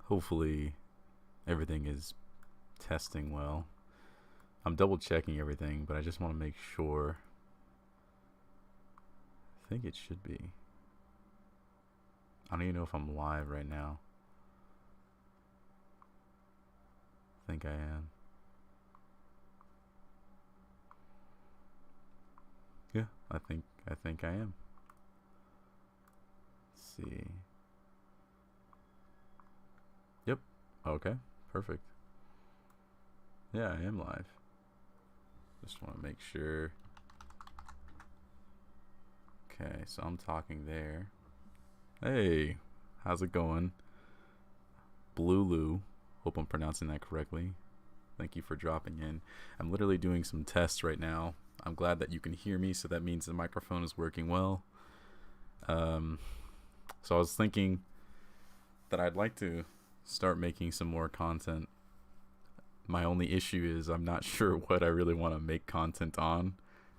Hopefully everything is testing well. I'm double checking everything, but I just want to make sure. I think it should be. I don't even know if I'm live right now. I think I am. Yeah, I think I am. Let's see. Yep. Okay. Perfect. Yeah, I am live. Just want to make sure. Okay, so I'm talking there. Hey, how's it going? Blue. Hope I'm pronouncing that correctly. Thank you for dropping in. I'm literally doing some tests right now. I'm glad that you can hear me, so that means the microphone is working well. So I was thinking that I'd like to start making some more content. My only issue is I'm not sure what I really want to make content on,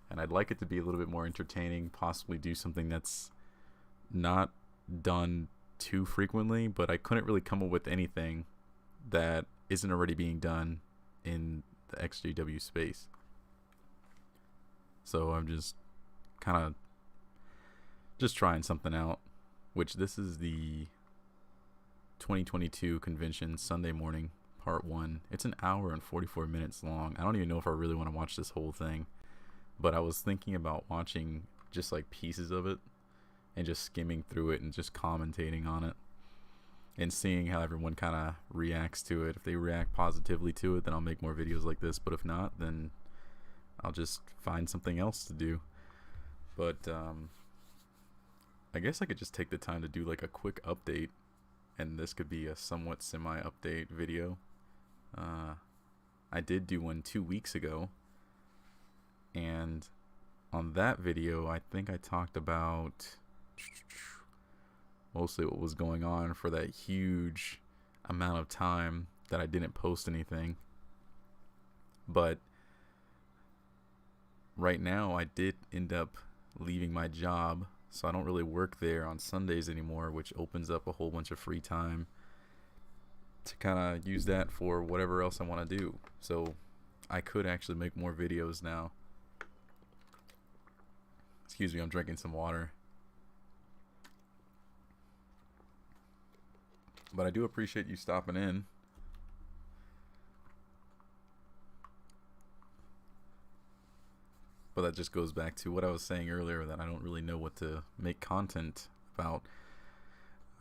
and I'd like it to be a little bit more entertaining, possibly do something that's not done too frequently, but I couldn't really come up with anything that isn't already being done in the ExJW space. So I'm just kind of just trying something out, which this is the 2022 convention Sunday morning part 1. It's an hour and 44 minutes long. I don't even know if I really want to watch this whole thing, but I was thinking about watching just like pieces of it and just skimming through it and just commentating on it and seeing how everyone kind of reacts to it. If they react positively to it, then I'll make more videos like this, but if not, then I'll just find something else to do. But I guess I could just take the time to do like a quick update, and this could be a somewhat semi-update video. I did do one 2 weeks ago, and on that video I think I talked about mostly what was going on for that huge amount of time that I didn't post anything. But right now I did end up leaving my job, so I don't really work there on Sundays anymore, which opens up a whole bunch of free time to kind of use that for whatever else I want to do. So I could actually make more videos now. Excuse me, I'm drinking some water. But I do appreciate you stopping in. But that just goes back to what I was saying earlier, that I don't really know what to make content about.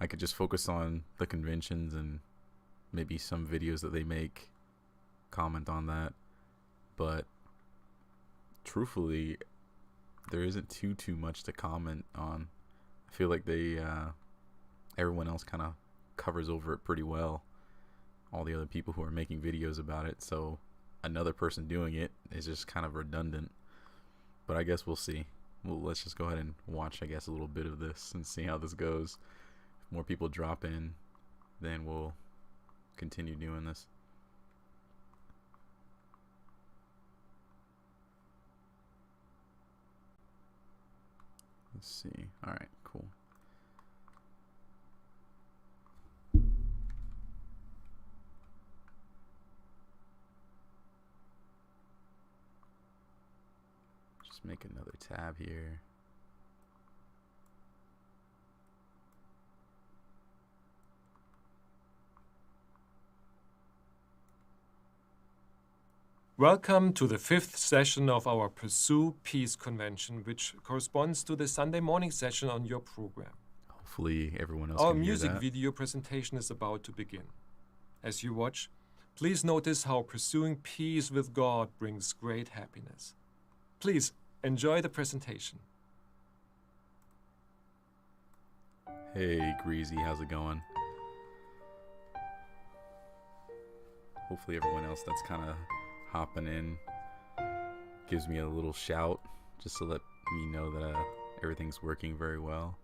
I could just focus on the conventions and maybe some videos that they make, comment on that. But truthfully, there isn't too much to comment on. I feel like they everyone else kind of covers over it pretty well, all the other people who are making videos about it, so another person doing it is just kind of redundant. But I guess we'll see. Well, let's just go ahead and watch, I guess, a little bit of this and see how this goes. If more people drop in, then we'll continue doing this. Let's see. All right, cool. Just make another tab here. Welcome to the 5th session of our Pursue Peace Convention, which corresponds to the Sunday morning session on your program. Hopefully everyone else Our can hear music that. video presentation is about to begin. As you watch, please notice how pursuing peace with God brings great happiness. Please enjoy the presentation. Hey Greasy, how's it going? Hopefully everyone else that's kind of hopping in gives me a little shout just to let me know that everything's working very well.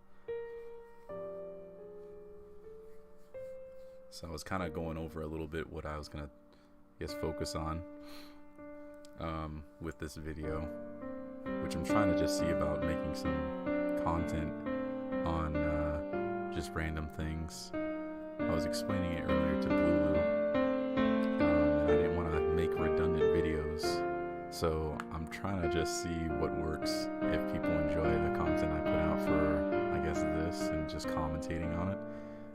So I was kind of going over a little bit what I was gonna, I guess, focus on with this video, which I'm trying to just see about making some content on just random things. I was explaining it earlier to Blue, and I didn't want to make redundant videos, so I'm trying to just see what works. If people enjoy the content I put out for, I guess, this and just commentating on it,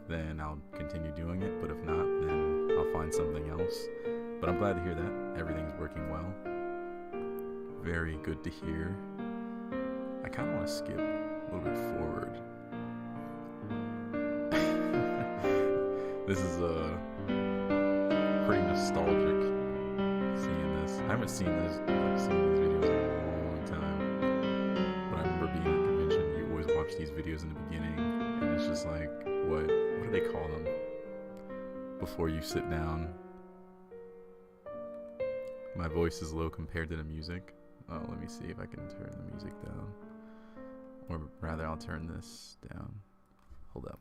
then I'll continue doing it. But if not, then I'll find something else. But I'm glad to hear that everything's working well. Very good to hear. I kind of want to skip a little bit forward. This is pretty nostalgic seeing this. I haven't seen these videos in a long time. But I remember being at a convention, you always watch these videos in the beginning, and it's just like, what do they call them? Before you sit down. My voice is low compared to the music. Oh, let me see if I can turn the music down. Or rather, I'll turn this down. Hold up.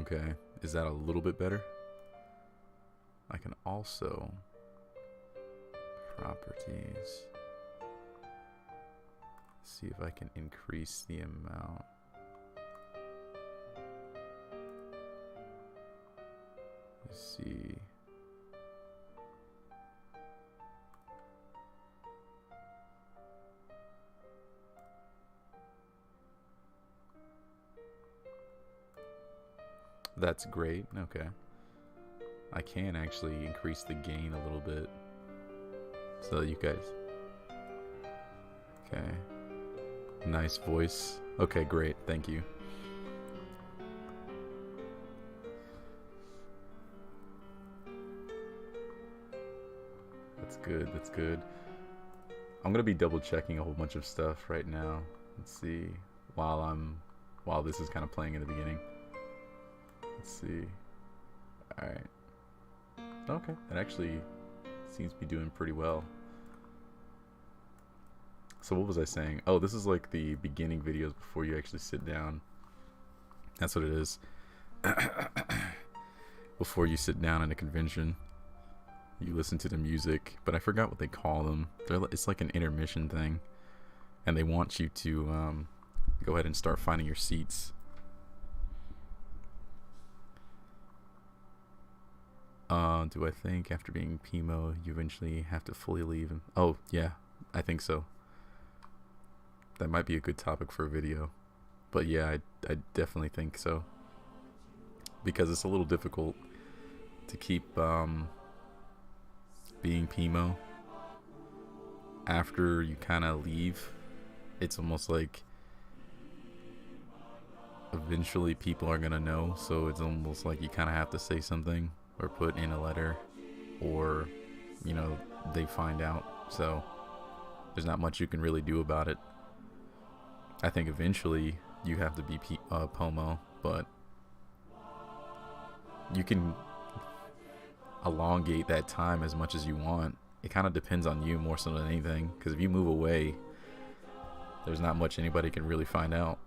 Okay, is that a little bit better? I can also properties. See if I can increase the amount. Let's see. That's great. Okay. I can actually increase the gain a little bit. So you guys. Okay. Nice voice. Okay, great. Thank you. That's good. That's good. I'm gonna be double checking a whole bunch of stuff right now. Let's see. While this is kind of playing in the beginning. Let's see. Alright. Okay. That actually seems to be doing pretty well. So what was I saying? Oh, this is like the beginning videos before you actually sit down. That's what it is. Before you sit down in a convention, you listen to the music, but I forgot what they call them. It's like an intermission thing, and they want you to go ahead and start finding your seats. Do I think after being PMO, you eventually have to fully leave? Oh, yeah, I think so. That might be a good topic for a video. But yeah, I definitely think so. Because it's a little difficult to keep being PMO. After you kind of leave, it's almost like eventually people are going to know. So it's almost like you kind of have to say something or put in a letter, or, you know, they find out. So there's not much you can really do about it. I think eventually you have to be POMO, but you can elongate that time as much as you want. It kind of depends on you more so than anything, because if you move away, there's not much anybody can really find out.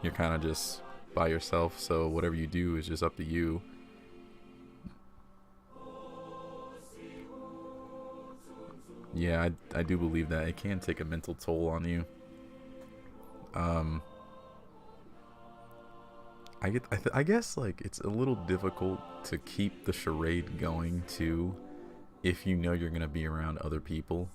You're kind of just by yourself, so whatever you do is just up to you. Yeah, I do believe that it can take a mental toll on you. I guess like it's a little difficult to keep the charade going too, if you know you're gonna be around other people.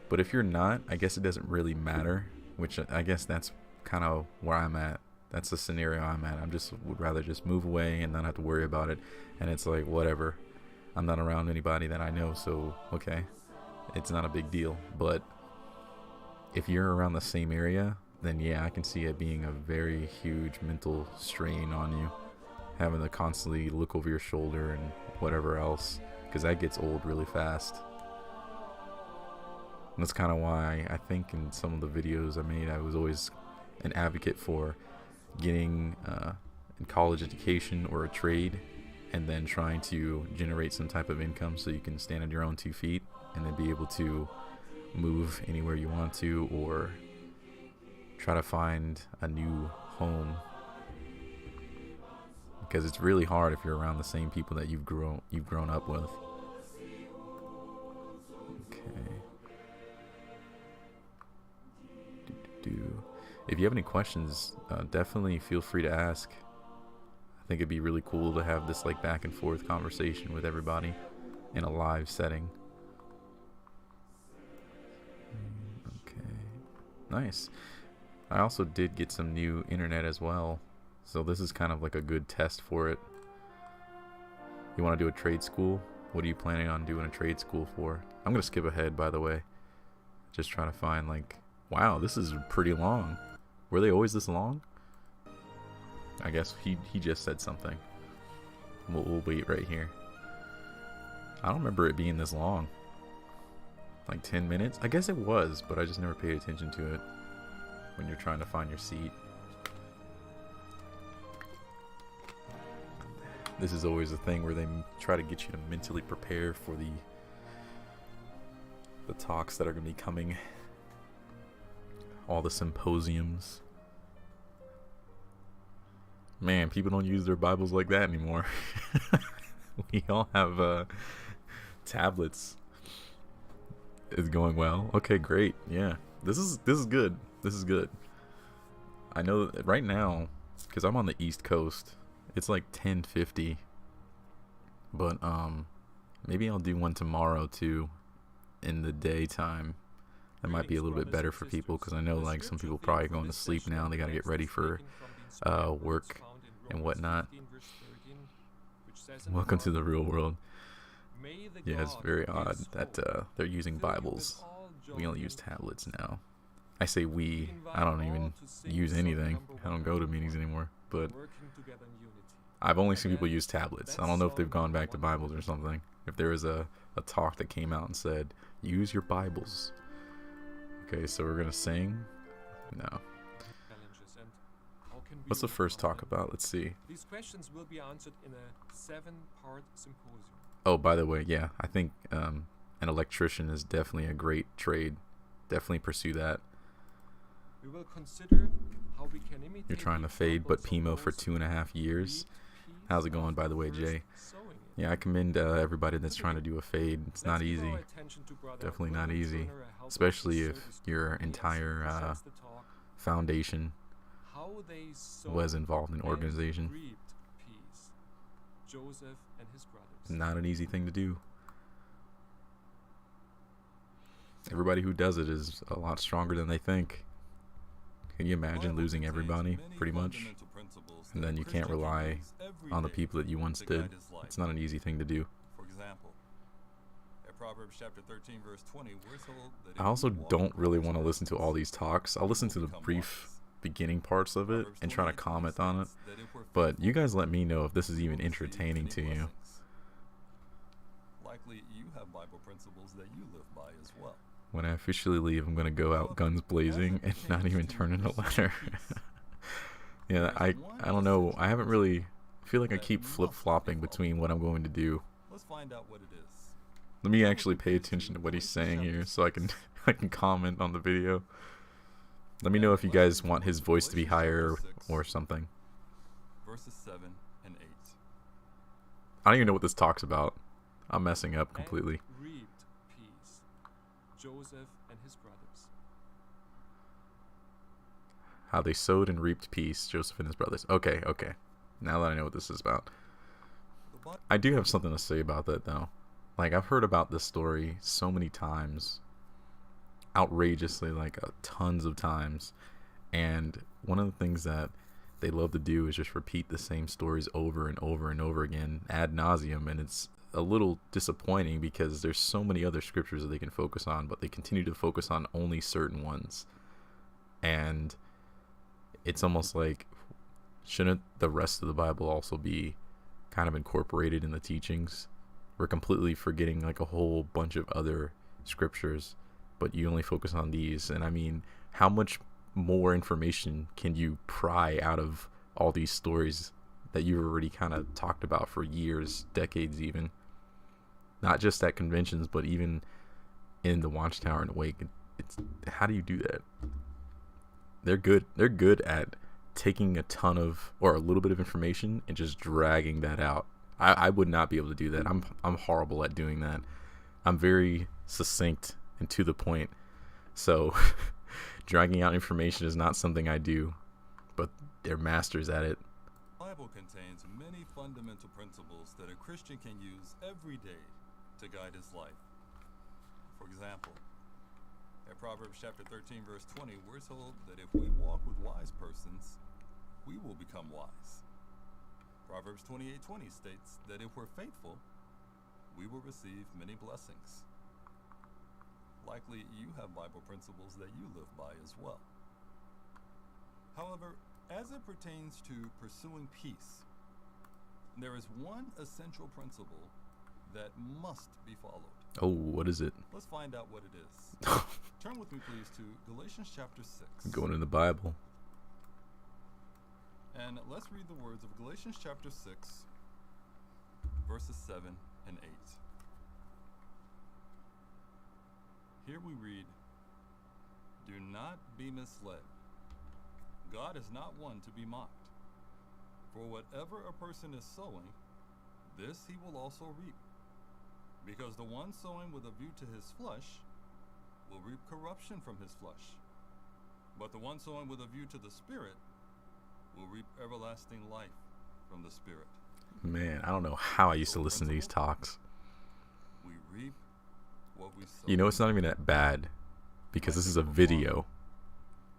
But if you're not, I guess it doesn't really matter. Which I guess that's kind of where I'm at. That's the scenario I'm at. Would rather just move away and not have to worry about it. And it's like, whatever. I'm not around anybody that I know, so okay. It's not a big deal. But if you're around the same area, then yeah, I can see it being a very huge mental strain on you. Having to constantly look over your shoulder and whatever else. Because that gets old really fast. And that's kind of why I think in some of the videos I made, I was always an advocate for getting a college education or a trade, and then trying to generate some type of income so you can stand on your own 2 feet and then be able to move anywhere you want to, or try to find a new home. Because it's really hard if you're around the same people that you've grown up with. Okay. If you have any questions, definitely feel free to ask. I think it'd be really cool to have this like back and forth conversation with everybody in a live setting. Okay, nice. I also did get some new internet as well, so this is kind of like a good test for it. You want to do a trade school? What are you planning on doing a trade school for? I'm gonna skip ahead, by the way. Just trying to find like, wow, this is pretty long. Were they always this long? I guess he just said something. We'll wait right here. I don't remember it being this long. Like 10 minutes? I guess it was, but I just never paid attention to it when you're trying to find your seat. This is always a thing where they try to get you to mentally prepare for the talks that are going to be coming. All the symposiums. Man, people don't use their Bibles like that anymore. We all have tablets. It's going well. Okay, great. Yeah, this is good. This is good. I know that right now, because I'm on the East Coast, it's like 10:50. But maybe I'll do one tomorrow too, in the daytime. That might be a little bit better for people, because I know like some people probably going to sleep now. They got to get ready for work and whatnot. Welcome to the real world. Yeah, it's very odd that they're using Bibles. We only use tablets now. I say we. I don't even use anything. I don't go to meetings anymore. But I've only seen people use tablets. I don't know if they've gone back to Bibles or something. If there was a talk that came out and said, use your Bibles. Okay, so we're going to sing. No. What's the first talk about? Let's see. These questions will be answered in a 7-part symposium. Oh, by the way, yeah, I think an electrician is definitely a great trade. Definitely pursue that. We will consider how we can imitate. You're trying to fade, but Pimo for 2.5 years. How's it going, by the way, Jay? Yeah, I commend everybody that's trying to do a fade. It's not easy. Definitely not easy, especially if your entire foundation was involved in organization. Not an easy thing to do. Everybody who does it is a lot stronger than they think. Can you imagine losing everybody, pretty much? And then you can't rely on the people that you once did. It's not an easy thing to do. For example, at Proverbs chapter 13, verse 20, we're told that I also don't really want to listen to all these talks. I'll listen to the brief beginning parts of it and try to comment on it. But you guys let me know if this is even entertaining to you. Likely you have Bible principles that you live by as well. When I officially leave, I'm going to go out guns blazing and not even turn in a letter. Yeah, I don't know. I haven't really... I feel like I keep flip-flopping between what I'm going to do. Let's find out what it is. Let me actually pay attention to what he's saying here so I can comment on the video. Let me know if you guys want his voice to be higher or something. Verses 7 and 8. I don't even know what this talks about. I'm messing up completely. Reaped peace. Joseph and his brothers. How they sowed and reaped peace, Joseph and his brothers. Okay. Now that I know what this is about. I do have something to say about that, though. Like, I've heard about this story so many times. Outrageously, like, tons of times. And one of the things that they love to do is just repeat the same stories over and over and over again, ad nauseum. And it's a little disappointing because there's so many other scriptures that they can focus on, but they continue to focus on only certain ones. And it's almost like, shouldn't the rest of the Bible also be kind of incorporated in the teachings? We're completely forgetting like a whole bunch of other scriptures, but you only focus on these. And I mean, how much more information can you pry out of all these stories that you've already kind of talked about for years, decades even? Not just at conventions, but even in the Watchtower and Wake. It's how do you do that? They're good at taking a ton of or a little bit of information and just dragging that out. I would not be able to do that. I'm horrible at doing that. I'm very succinct and to the point. So Dragging out information is not something I do, but they're masters at it. The Bible contains many fundamental principles that a Christian can use every day to guide his life. For example, at Proverbs chapter 13, verse 20, we're told that if we walk with wise persons, we will become wise. Proverbs 28:20 states that if we're faithful, we will receive many blessings. Likely you have Bible principles that you live by as well. However, as it pertains to pursuing peace, there is one essential principle that must be followed. Oh, what is it? Let's find out what it is. Turn with me, please, to Galatians chapter 6. Going in the Bible. And let's read the words of Galatians chapter 6, verses 7 and 8. Here we read, "Do not be misled. God is not one to be mocked. For whatever a person is sowing, this he will also reap. Because the one sowing with a view to his flesh will reap corruption from his flesh. But the one sowing with a view to the Spirit will reap everlasting life from the Spirit." Man, I don't know how I used to listen to these talks. We reap what we sow. You know, it's not even that bad because this is a video.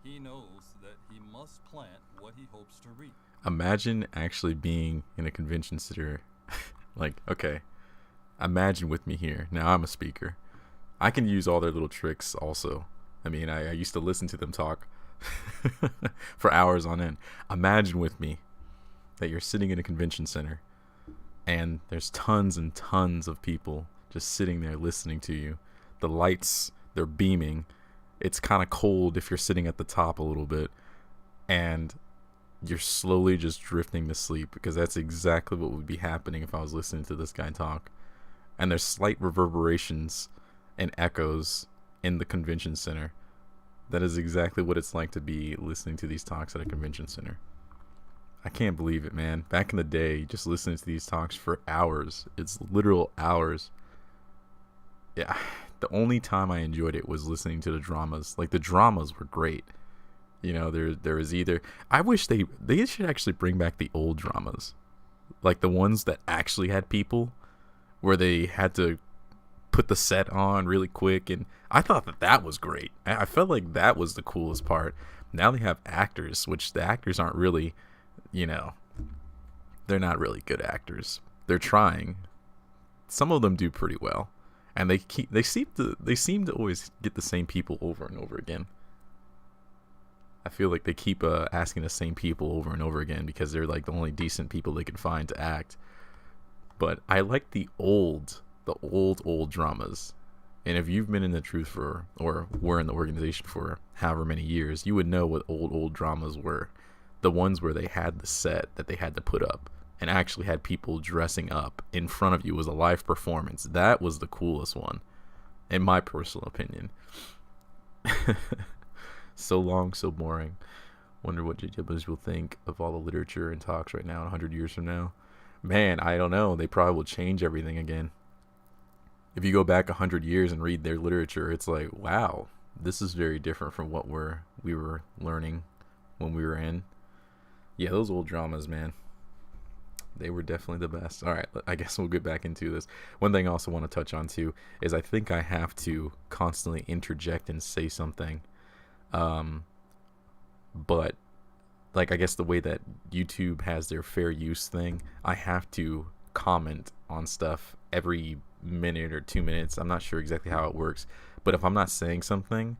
He knows that he must plant what he hopes to reap. Imagine actually being in a convention center. Like, okay, imagine with me here. Now I'm a speaker. I can use all their little tricks also. I mean, I used to listen to them talk for hours on end. Imagine with me that you're sitting in a convention center and there's tons and tons of people just sitting there listening to you. The lights, they're beaming. It's kind of cold if you're sitting at the top a little bit, and you're slowly just drifting to sleep, because that's exactly what would be happening if I was listening to this guy talk. And there's slight reverberations and echoes in the convention center. That is exactly what it's like to be listening to these talks at a convention center. I can't believe it, man. Back in the day, just listening to these talks for hours. It's literal hours. Yeah, the only time I enjoyed it was listening to the dramas. Like, the dramas were great. You know, there was either... I wish they should actually bring back the old dramas. Like, the ones that actually had people, where they had to put the set on really quick, and I thought that was great. I felt like that was the coolest part. Now they have actors, which the actors aren't really, you know, they're not really good actors. They're trying. Some of them do pretty well, and they seem to always get the same people over and over again. I feel like they keep asking the same people over and over again because they're like the only decent people they can find to act. But I like the old dramas. And if you've been in the truth or were in the organization for however many years, you would know what old dramas were. The ones where they had the set that they had to put up and actually had people dressing up in front of you. Was a live performance. That was the coolest one, in my personal opinion. So long, so boring. Wonder what JWs will think of all the literature and talks right now 100 years from now. Man, I don't know. They probably will change everything again. If you go back 100 years and read their literature, it's like, wow, this is very different from what we were learning when we were in. Yeah, those old dramas, man. They were definitely the best. All right, I guess we'll get back into this. One thing I also want to touch on, too, is I think I have to constantly interject and say something. But, like, I guess the way that YouTube has their fair use thing, I have to comment on stuff every minute or 2 minutes. I'm not sure exactly how it works, but if I'm not saying something,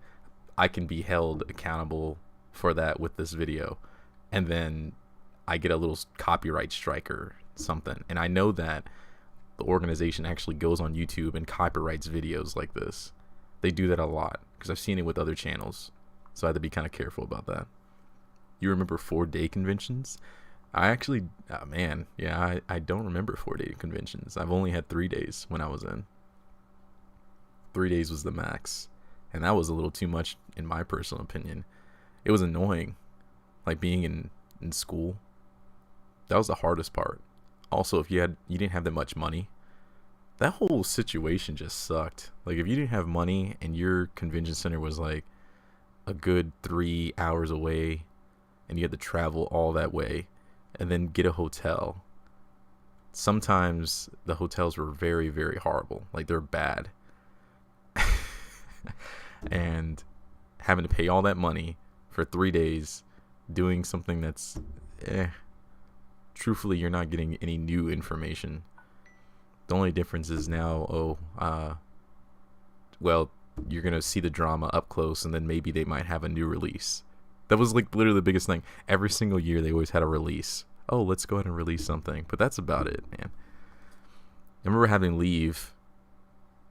I can be held accountable for that with this video, and then I get a little copyright strike or something. And I know that the organization actually goes on YouTube and copyrights videos like this. They do that a lot because I've seen it with other channels, so I had to be kind of careful about that. You remember 4-day conventions? I actually, I don't remember 4-day conventions. I've only had 3 days when I was in. 3 days was the max, and that was a little too much in my personal opinion. It was annoying, like being in school. That was the hardest part. Also, if you didn't have that much money, that whole situation just sucked. Like, if you didn't have money and your convention center was like a good 3 hours away, and you had to travel all that way and then get a hotel. Sometimes the hotels were very, very horrible. Like, they're bad. And having to pay all that money for 3 days doing something that's truthfully, you're not getting any new information. The only difference is now, well, you're gonna see the drama up close, and then maybe they might have a new release. That was like literally the biggest thing. Every single year they always had a release. Oh, let's go ahead and release something. But that's about it, man. I remember having leave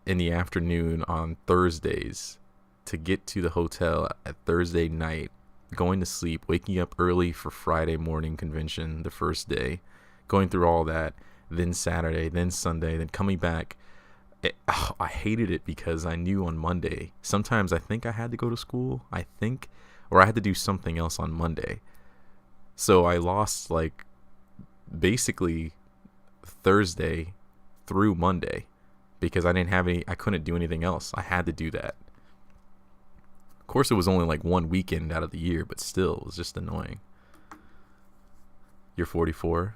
in the afternoon on Thursdays to get to the hotel at Thursday night, going to sleep, waking up early for Friday morning convention the first day, going through all that, then Saturday, then Sunday, then coming back. I hated it because I knew on Monday, sometimes I think I had to go to school, or I had to do something else on Monday. So I lost like basically Thursday through Monday because I couldn't do anything else. I had to do that. Of course, it was only like one weekend out of the year, but still, it was just annoying. You're 44,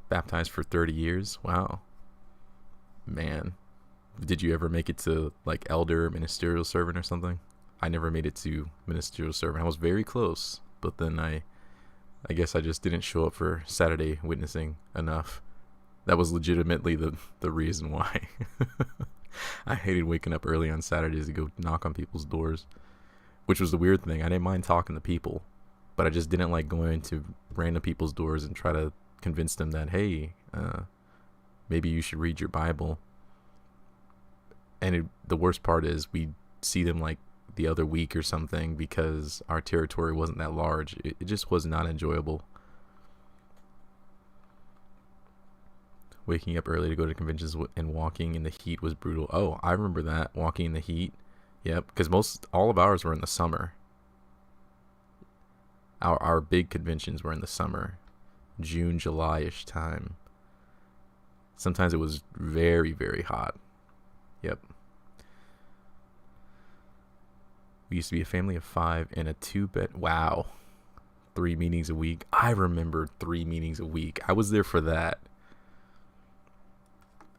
baptized for 30 years. Wow. Man, did you ever make it to like elder, ministerial servant or something? I never made it to ministerial servant. I was very close, but then I guess I just didn't show up for Saturday witnessing enough. That was legitimately the reason why. I hated waking up early on Saturdays to go knock on people's doors, which was the weird thing. I didn't mind talking to people, but I just didn't like going to random people's doors and try to convince them that, hey, maybe you should read your Bible. And the worst part is we see them like the other week or something because our territory wasn't that large. It just was not enjoyable. Waking up early to go to conventions and walking in the heat was brutal. Oh, I remember that, walking in the heat. Yep, because all of ours were in the summer. Our big conventions were in the summer, June, July-ish time. Sometimes it was very, very hot. Yep. We used to be a family of 5 in a 2-bed. Wow. 3 meetings a week. I remember 3 meetings a week. I was there for that.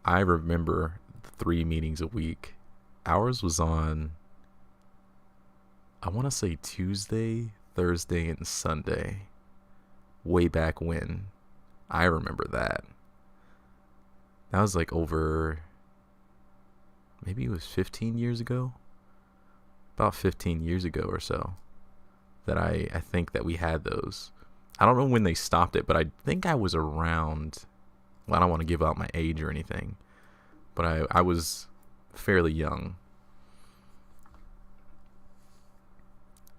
I remember 3 meetings a week. Ours was on, I want to say Tuesday, Thursday, and Sunday. Way back when. I remember that. That was like over, maybe it was 15 years ago. About 15 years ago or so that I think that we had those. I don't know when they stopped it, but I think I was around, well, I don't want to give out my age or anything, but I was fairly young.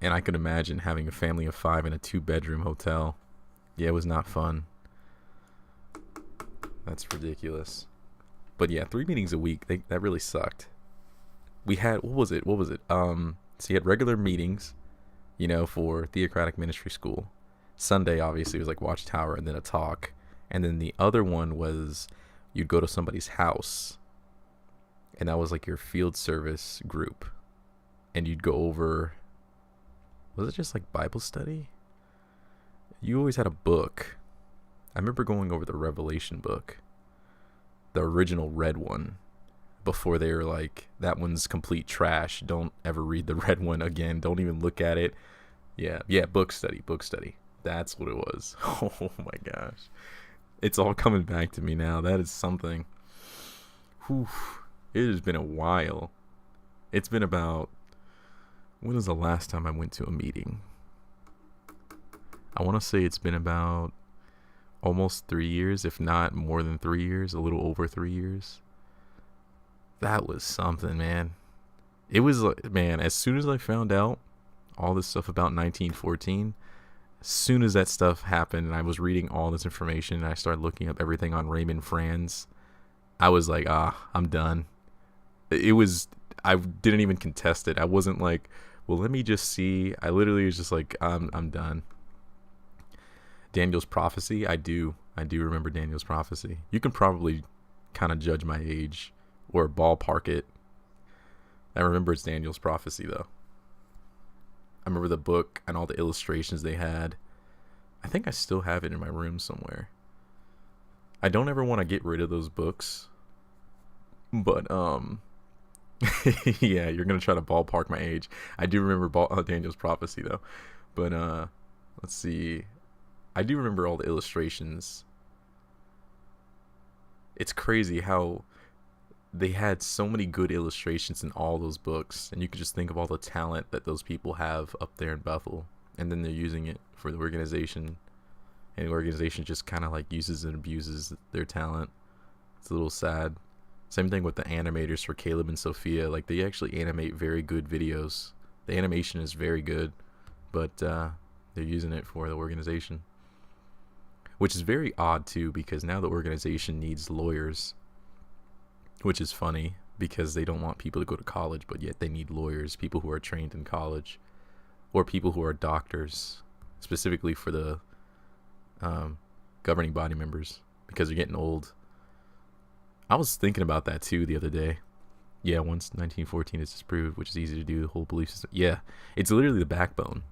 And I could imagine having a family of 5 in a 2-bedroom hotel. Yeah, it was not fun. That's ridiculous. But yeah, 3 meetings a week, that really sucked. We had, what was it? So you had regular meetings, for Theocratic Ministry School. Sunday, obviously, was like Watchtower and then a talk. And then the other one was you'd go to somebody's house. And that was like your field service group. And you'd go over, was it just like Bible study? You always had a book. I remember going over the Revelation book. The original red one. Before they were like, that one's complete trash. Don't ever read the red one again. Don't even look at it. Yeah, book study. That's what it was. Oh my gosh. It's all coming back to me now. That is something. Whew. It has been a while. It's been about, when was the last time I went to a meeting? I want to say it's been about almost 3 years, if not more than 3 years, a little over 3 years. That was something, man. It was like, man, as soon as I found out all this stuff about 1914, as soon as that stuff happened and I was reading all this information and I started looking up everything on Raymond Franz, I was like, I'm done. I didn't even contest it. I wasn't like, well, let me just see. I literally was just like, I'm done. Daniel's prophecy, I do remember Daniel's prophecy. You can probably kind of judge my age or ballpark it. I remember it's Daniel's prophecy, though. I remember the book and all the illustrations they had. I think I still have it in my room somewhere. I don't ever want to get rid of those books, but yeah, you're gonna try to ballpark my age. I do remember Daniel's prophecy though, but let's see. I do remember all the illustrations. It's crazy how they had so many good illustrations in all those books, and you could just think of all the talent that those people have up there in Bethel, and then they're using it for the organization, and the organization just kind of like uses and abuses their talent. It's a little sad. Same thing with the animators for Caleb and Sophia. Like, they actually animate very good videos. The animation is very good, but they're using it for the organization, which is very odd too, because now the organization needs lawyers, which is funny because they don't want people to go to college, but yet they need lawyers, people who are trained in college, or people who are doctors, specifically for the governing body members, because they're getting old. I was thinking about that too the other day. Yeah, once 1914 is disproved, which is easy to do, the whole belief system. Yeah, it's literally the backbone.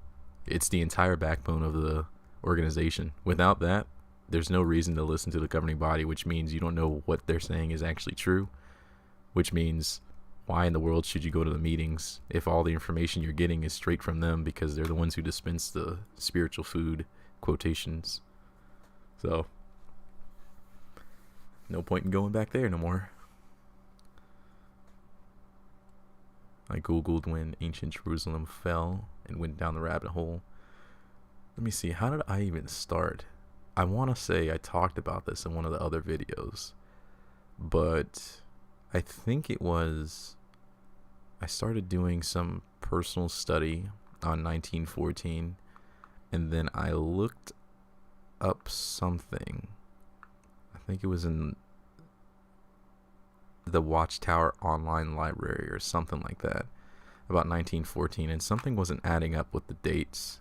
It's the entire backbone of the organization. Without that, there's no reason to listen to the governing body, which means you don't know what they're saying is actually true, which means why in the world should you go to the meetings if all the information you're getting is straight from them, because they're the ones who dispense the spiritual food, quotations. So no point in going back there no more. I googled when ancient Jerusalem fell and went down the rabbit hole. Let me see, how did I even start? I want to say I talked about this in one of the other videos, but I think it was, I started doing some personal study on 1914, and then I looked up something. I think it was in the Watchtower Online Library or something like that, about 1914, and something wasn't adding up with the dates.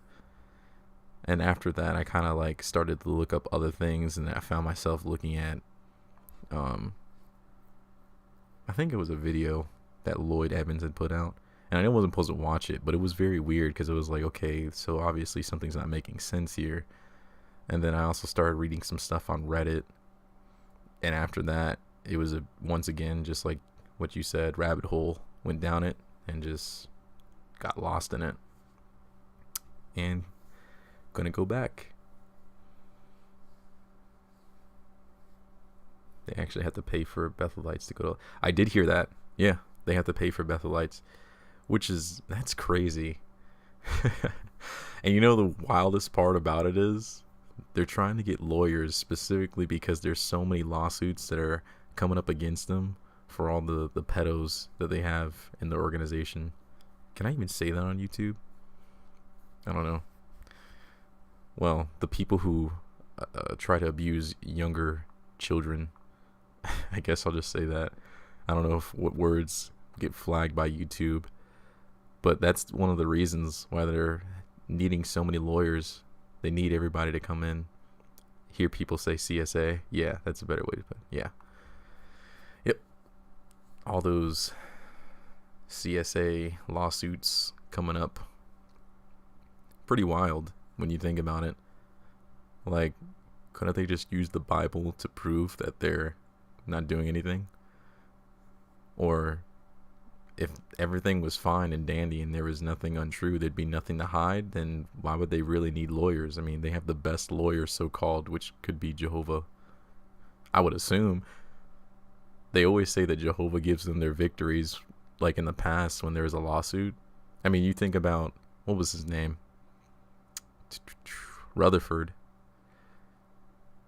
And after that, I kind of like started to look up other things, and I found myself looking at, I think it was a video that Lloyd Evans had put out, and I wasn't supposed to watch it, but it was very weird because it was like, okay, so obviously something's not making sense here. And then I also started reading some stuff on Reddit, and after that, it was once again just like what you said, rabbit hole, went down it and just got lost in it, and gonna go back. They actually have to pay for Bethelites to go to. I did hear that. Yeah, they have to pay for Bethelites, that's crazy. And you know the wildest part about it is they're trying to get lawyers specifically because there's so many lawsuits that are coming up against them for all the pedos that they have in the organization. Can I even say that on YouTube? I don't know. Well, the people who try to abuse younger children, I guess I'll just say that. I don't know what words get flagged by YouTube, but that's one of the reasons why they're needing so many lawyers. They need everybody to come in. Hear people say CSA. Yeah, that's a better way to put it. Yeah. Yep. All those CSA lawsuits coming up. Pretty wild when you think about it. Like, couldn't they just use the Bible to prove that they're not doing anything? Or if everything was fine and dandy and there was nothing untrue, there'd be nothing to hide, then why would they really need lawyers? I mean, they have the best lawyers, so-called, which could be Jehovah. I would assume. They always say that Jehovah gives them their victories, like in the past when there was a lawsuit. I mean, you think about, what was his name? Rutherford.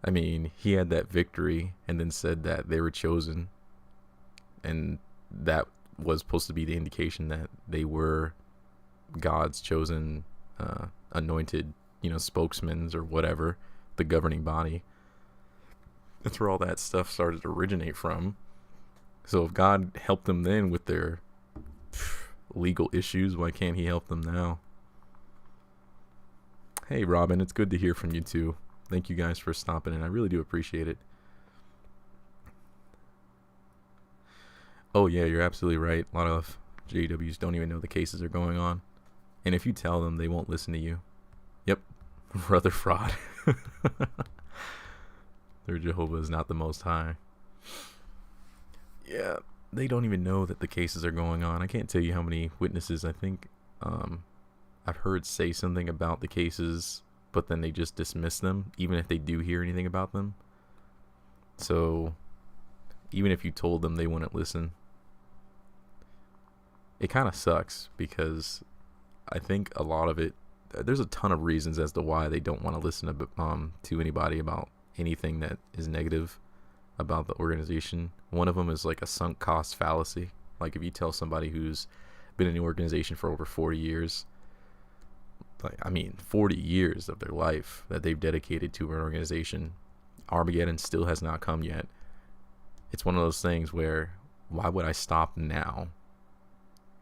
I mean, he had that victory and then said that they were chosen, and that was supposed to be the indication that they were God's chosen anointed, spokesmen or whatever, the governing body. That's where all that stuff started to originate from. So if God helped them then with their legal issues, why can't he help them now? Hey, Robin, it's good to hear from you too. Thank you guys for stopping in. I really do appreciate it. Oh, yeah, you're absolutely right. A lot of JWs don't even know the cases are going on. And if you tell them, they won't listen to you. Yep, brother fraud. Their Jehovah is not the Most High. Yeah, they don't even know that the cases are going on. I can't tell you how many witnesses I think I've heard say something about the cases, but then they just dismiss them, even if they do hear anything about them. So even if you told them, they wouldn't listen. It kind of sucks, because I think a lot of it, there's a ton of reasons as to why they don't want to listen to anybody about anything that is negative about the organization. One of them is like a sunk cost fallacy. Like if you tell somebody who's been in the organization for over 40 years, 40 years of their life that they've dedicated to an organization, Armageddon still has not come yet. It's one of those things where, why would I stop now?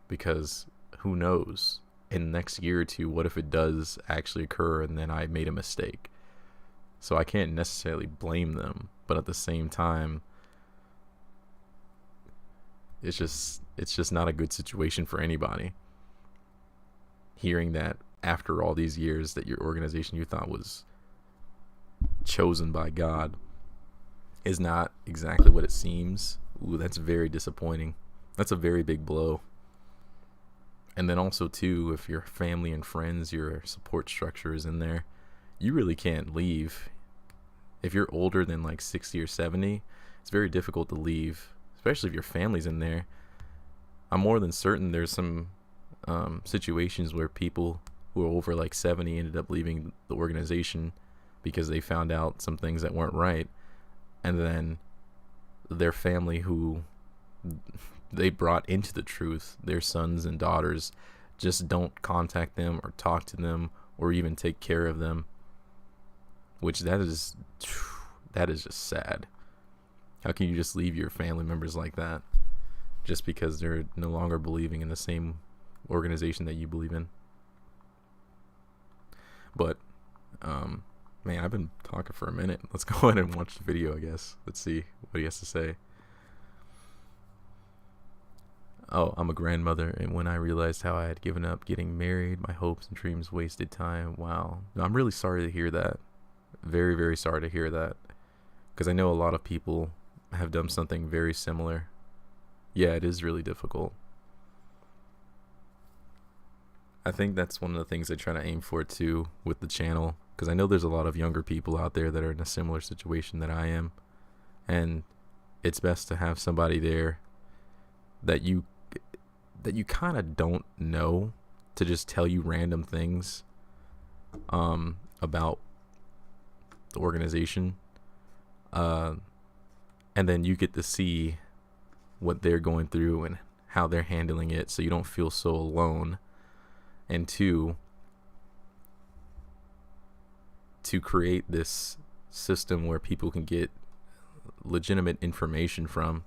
Because who knows, in the next year or two, what if it does actually occur and then I made a mistake? So I can't necessarily blame them, but at the same time, it's just not a good situation for anybody. Hearing that after all these years that your organization you thought was chosen by God is not exactly what it seems. Ooh, that's very disappointing. That's a very big blow. And then also too, if your family and friends, your support structure is in there, you really can't leave. If you're older than like 60 or 70, it's very difficult to leave, especially if your family's in there. I'm more than certain there's some situations where people who are over like 70 ended up leaving the organization because they found out some things that weren't right, and then their family who they brought into the truth, their sons and daughters, just don't contact them or talk to them or even take care of them, which that is just sad. How can you just leave your family members like that just because they're no longer believing in the same organization that you believe in? But man, I've been talking for a minute. Let's go ahead and watch the video, I guess. Let's see what he has to say. Oh, I'm a grandmother, and when I realized how I had given up getting married, my hopes and dreams wasted time. Wow. No, I'm really sorry to hear that. Very, very sorry to hear that. Because I know a lot of people have done something very similar. Yeah, it is really difficult. I think that's one of the things I try to aim for too with the channel, because I know there's a lot of younger people out there that are in a similar situation that I am, and it's best to have somebody there that you kind of don't know to just tell you random things about the organization, and then you get to see what they're going through and how they're handling it, so you don't feel so alone. And two, to create this system where people can get legitimate information from,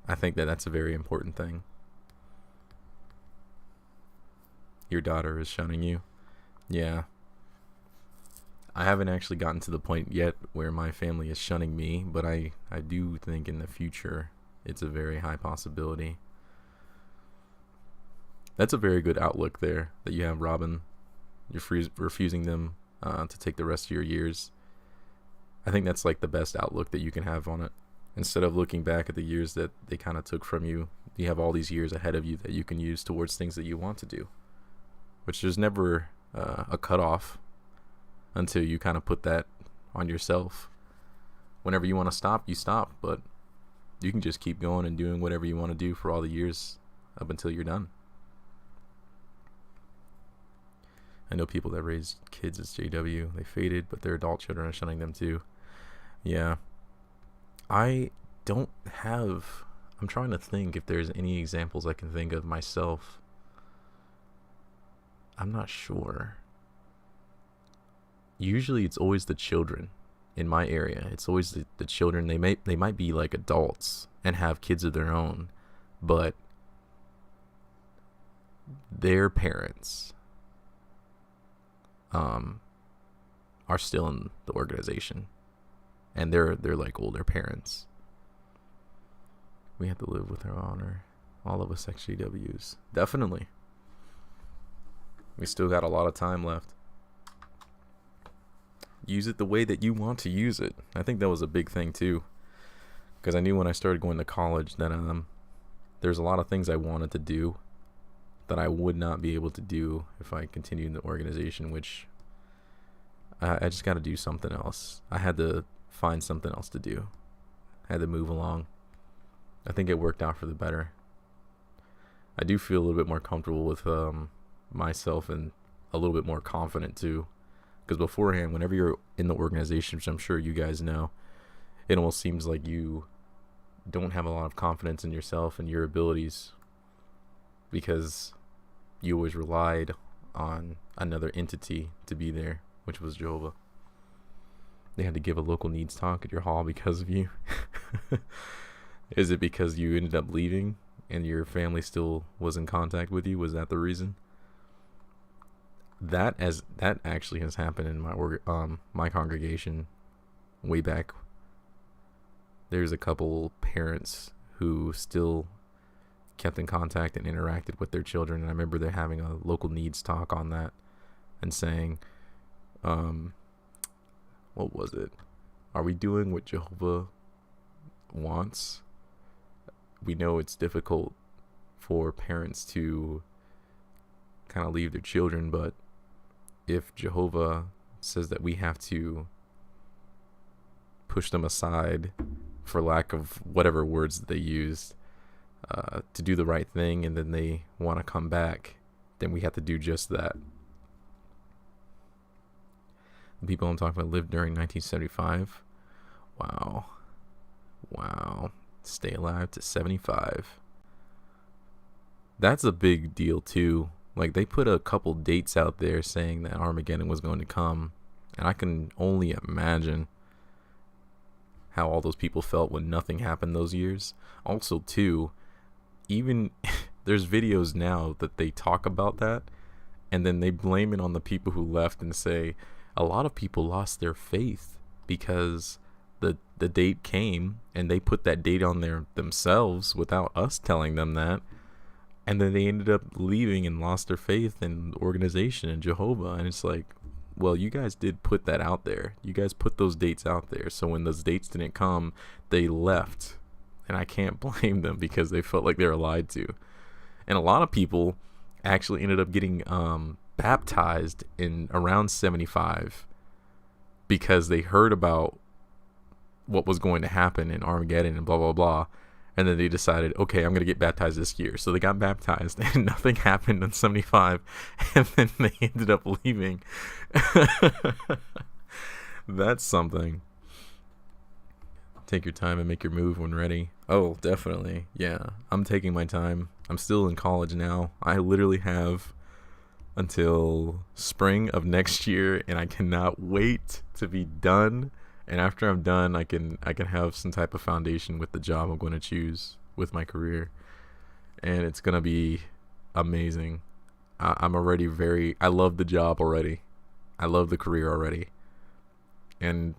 I think that that's a very important thing. Your daughter is shunning you. Yeah. I haven't actually gotten to the point yet where my family is shunning me, but I do think in the future it's a very high possibility. That's a very good outlook there that you have, Robin. You're refusing them to take the rest of your years. I think that's like the best outlook that you can have on it. Instead of looking back at the years that they kind of took from you, you have all these years ahead of you that you can use towards things that you want to do. Which there's never a cutoff until you kind of put that on yourself. Whenever you want to stop, you stop. But you can just keep going and doing whatever you want to do for all the years up until you're done. I know people that raise kids as JW. They faded, but their adult children are shunning them too. Yeah. I'm trying to think if there's any examples I can think of myself. I'm not sure. Usually it's always the children in my area. It's always the children. They might be like adults and have kids of their own, but their parents are still in the organization, and they're like older parents. We have to live with our honor, all of us ExJWs. Definitely. We still got a lot of time left. Use it the way that you want to use it. I think that was a big thing too, because I knew when I started going to college that there's a lot of things I wanted to do that I would not be able to do if I continued in the organization, which I just got to do something else. I had to find something else to do. I had to move along. I think it worked out for the better. I do feel a little bit more comfortable with myself and a little bit more confident too. Because beforehand, whenever you're in the organization, which I'm sure you guys know, it almost seems like you don't have a lot of confidence in yourself and your abilities because you always relied on another entity to be there, which was Jehovah. They had to give a local needs talk at your hall because of you. Is it because you ended up leaving and your family still was in contact with you? Was that the reason? That actually has happened in my congregation way back. There's a couple parents who still kept in contact and interacted with their children, and I remember they're having a local needs talk on that and saying, what was it? Are we doing what Jehovah wants? We know it's difficult for parents to kind of leave their children, but if Jehovah says that we have to push them aside, for lack of whatever words that they used, to do the right thing, and then they want to come back, then we have to do just that. The people I'm talking about lived during 1975. Wow. Stay alive to 75. That's a big deal too. Like, they put a couple dates out there saying that Armageddon was going to come, and I can only imagine how all those people felt when nothing happened those years. Also too, even there's videos now that they talk about that, and then they blame it on the people who left and say a lot of people lost their faith because the date came and they put that date on there themselves without us telling them that, and then they ended up leaving and lost their faith in the organization and Jehovah. And it's like, well, you guys did put that out there. You guys put those dates out there. So when those dates didn't come, they left. And I can't blame them because they felt like they were lied to. And a lot of people actually ended up getting baptized in around 75 because they heard about what was going to happen in Armageddon and blah, blah, blah. And then they decided, okay, I'm going to get baptized this year. So they got baptized and nothing happened in 75. And then they ended up leaving. That's something. Take your time and make your move when ready. Oh, definitely. Yeah, I'm taking my time. I'm still in college now. I literally have until spring of next year, and I cannot wait to be done. And after I'm done, I can have some type of foundation with the job I'm going to choose with my career, and it's going to be amazing. I'm already I love the job already. I love the career already. And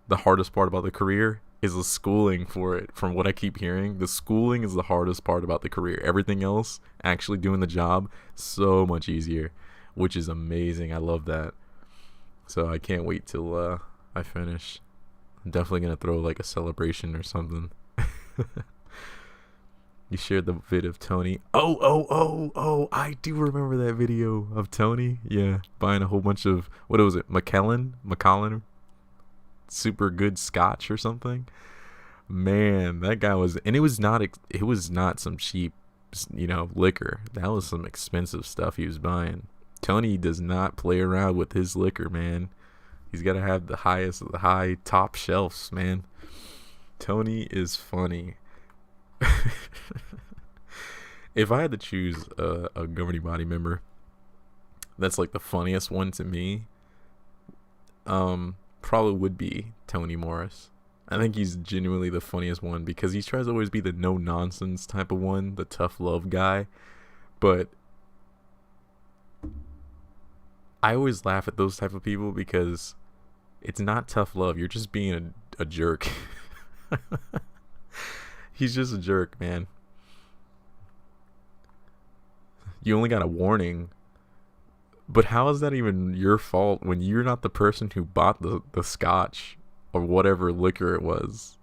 the hardest part about the career is the schooling for it. From what I keep hearing, the schooling is the hardest part about the career. Everything else, actually doing the job, so much easier, which is amazing. I love that. So I can't wait till I finish. I'm definitely gonna throw like a celebration or something. You shared the vid of Tony. Oh, I do remember that video of Tony. Yeah, buying a whole bunch of, what was it, Macallan super good scotch or something. Man, that guy was, and it was not some cheap, liquor. That was some expensive stuff he was buying. Tony does not play around with his liquor, man. He's got to have the highest of the high top shelves, man. Tony is funny. If I had to choose a governing body member that's like the funniest one to me, probably would be Tony Morris. I think he's genuinely the funniest one because he tries to always be the no nonsense type of one, the tough love guy. But I always laugh at those type of people because it's not tough love. You're just being a jerk. He's just a jerk, man. You only got a warning But how is that even your fault when you're not the person who bought the scotch or whatever liquor it was?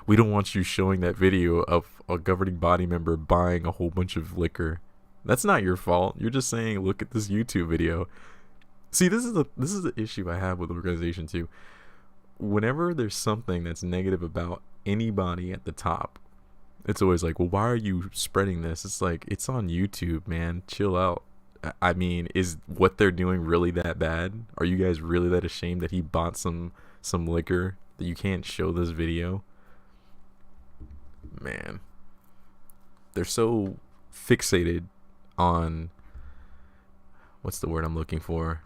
We don't want you showing that video of a governing body member buying a whole bunch of liquor. That's not your fault. You're just saying, look at this YouTube video. See, this is the issue I have with the organization too. Whenever there's something that's negative about anybody at the top, it's always like, well, why are you spreading this? It's like, it's on YouTube, man. Chill out. I mean, is what they're doing really that bad? Are you guys really that ashamed that he bought some liquor that you can't show this video? Man, they're so fixated on, what's the word I'm looking for?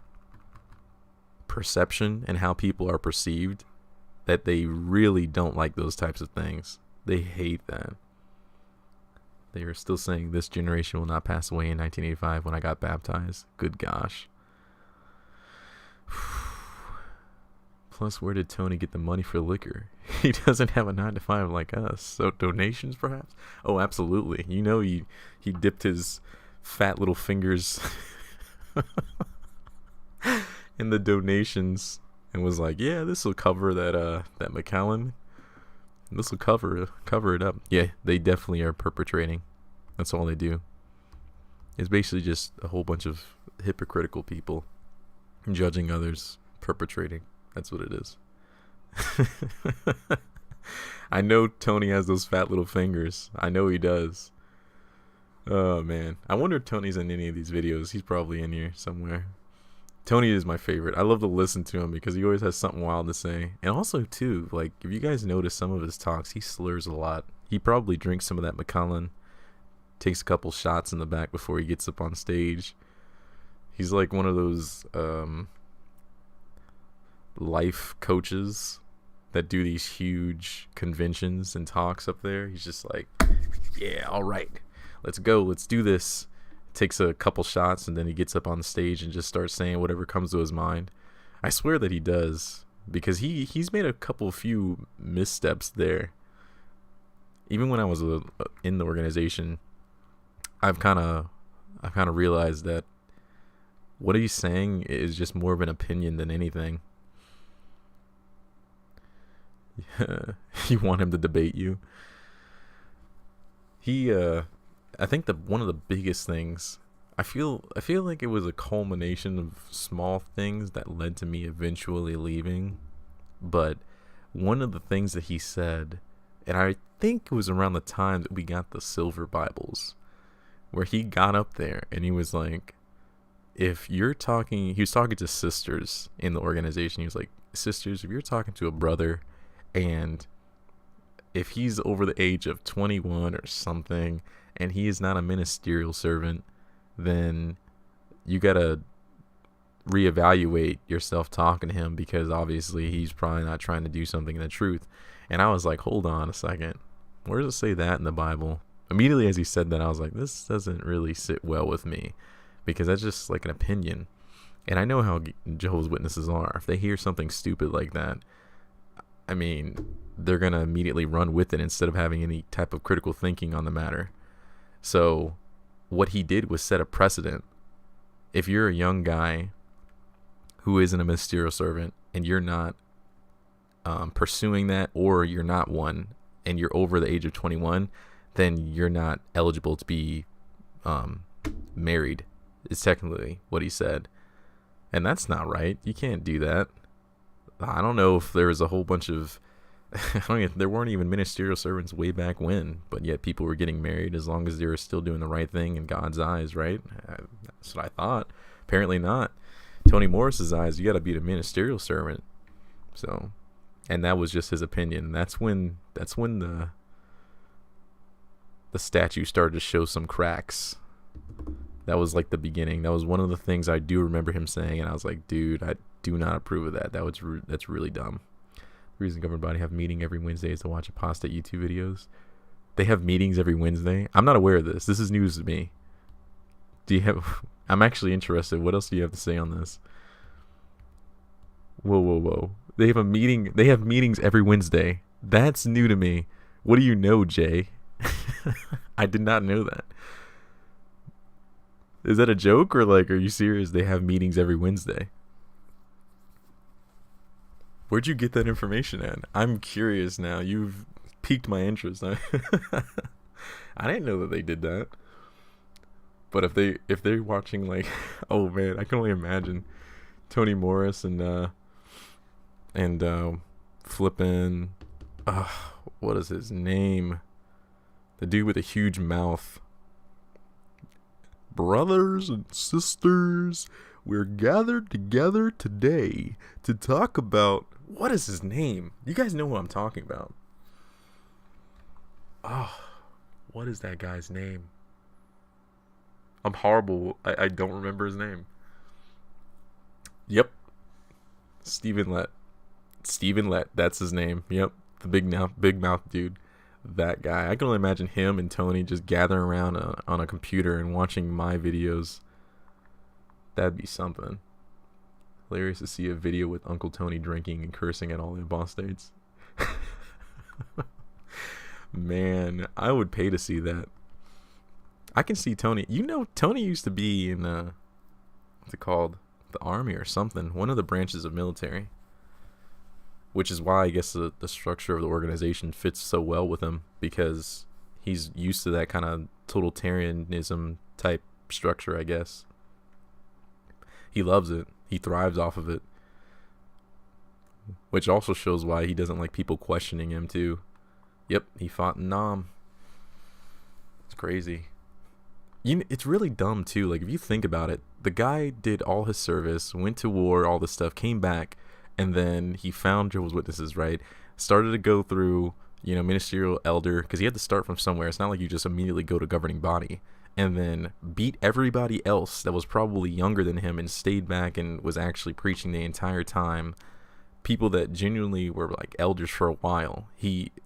Perception and how people are perceived, that they really don't like those types of things. They hate that. They are still saying this generation will not pass away in 1985 when I got baptized. Good gosh. Plus, where did Tony get the money for liquor? He doesn't have a 9-to-5 like us. So donations, perhaps? Oh, absolutely. You know, he dipped his fat little fingers in the donations and was like, yeah, this will cover that Macallan. This will cover it up. Yeah, they definitely are perpetrating. That's all they do. It's basically just a whole bunch of hypocritical people judging others, perpetrating. That's what it is. I know Tony has those fat little fingers. I know he does. Oh, man. I wonder if Tony's in any of these videos. He's probably in here somewhere. Tony is my favorite. I love to listen to him because he always has something wild to say. And also, too, like, if you guys notice some of his talks, he slurs a lot. He probably drinks some of that Macallan, takes a couple shots in the back before he gets up on stage. He's like one of those life coaches that do these huge conventions and talks up there. He's just like, yeah, all right, let's go, let's do this. Takes a couple shots and then he gets up on the stage and just starts saying whatever comes to his mind. I swear that he does, because he's made a few missteps there. Even when I was in the organization, I've kind of realized that what he's saying is just more of an opinion than anything. You want him to debate you. I think one of the biggest things, I feel like it was a culmination of small things that led to me eventually leaving. But one of the things that he said, and I think it was around the time that we got the silver Bibles, where he got up there and he was like, he was talking to sisters in the organization. He was like, sisters, if you're talking to a brother and if he's over the age of 21 or something and he is not a ministerial servant, then you gotta reevaluate yourself talking to him, because obviously he's probably not trying to do something in the truth. And I was like, hold on a second, where does it say that in the Bible? Immediately as he said that, I was like, this doesn't really sit well with me, because that's just like an opinion. And I know how Jehovah's Witnesses are. If they hear something stupid like that, I mean, they're gonna immediately run with it instead of having any type of critical thinking on the matter. So what he did was set a precedent. If you're a young guy who isn't a ministerial servant and you're not pursuing that, or you're not one and you're over the age of 21, then you're not eligible to be married, is technically what he said. And that's not right. You can't do that. I don't know if there was a whole bunch of there weren't even ministerial servants way back when, but yet people were getting married as long as they were still doing the right thing in God's eyes, right? That's what I thought. Apparently not. Tony Morris's eyes, you got to be the ministerial servant. So, and that was just his opinion. That's when the statue started to show some cracks. That was like the beginning. That was one of the things I do remember him saying, and I was like, dude, I do not approve of that. That's really dumb. The reason Government Body have meeting every Wednesday is to watch apostate YouTube videos. They have meetings every Wednesday? I'm not aware of this. This is news to me. I'm actually interested. What else do you have to say on this? Whoa. They have a meeting. They have meetings every Wednesday. That's new to me. What do you know, Jay? I did not know that. Is that a joke or like, are you serious? They have meetings every Wednesday. Where'd you get that information at? I'm curious now. You've piqued my interest. I didn't know that they did that. But if they're watching like, oh man, I can only imagine Tony Morris and flipping, what is his name? The dude with a huge mouth. Brothers and sisters, we're gathered together today to talk about, what is his name? You guys know what I'm talking about. Oh, what is that guy's name? I'm horrible. I don't remember his name. Yep. Stephen Lett. That's his name. Yep. The big mouth dude. That guy. I can only imagine him and Tony just gathering around on a computer and watching my videos. That'd be something. Hilarious to see a video with Uncle Tony drinking and cursing at all the apostates. Man, I would pay to see that. I can see Tony. You know, Tony used to be in what's it called? The army or something. One of the branches of military. Which is why I guess the structure of the organization fits so well with him, because he's used to that kind of totalitarianism type structure, I guess. He loves it. He thrives off of it. Which also shows why he doesn't like people questioning him too. Yep, he fought in Nam. It's crazy. It's really dumb too. Like if you think about it, the guy did all his service, went to war, all this stuff, came back, and then he found Jehovah's Witnesses, right? Started to go through, ministerial elder, because he had to start from somewhere. It's not like you just immediately go to governing body. And then beat everybody else that was probably younger than him and stayed back and was actually preaching the entire time. People that genuinely were like elders for a while.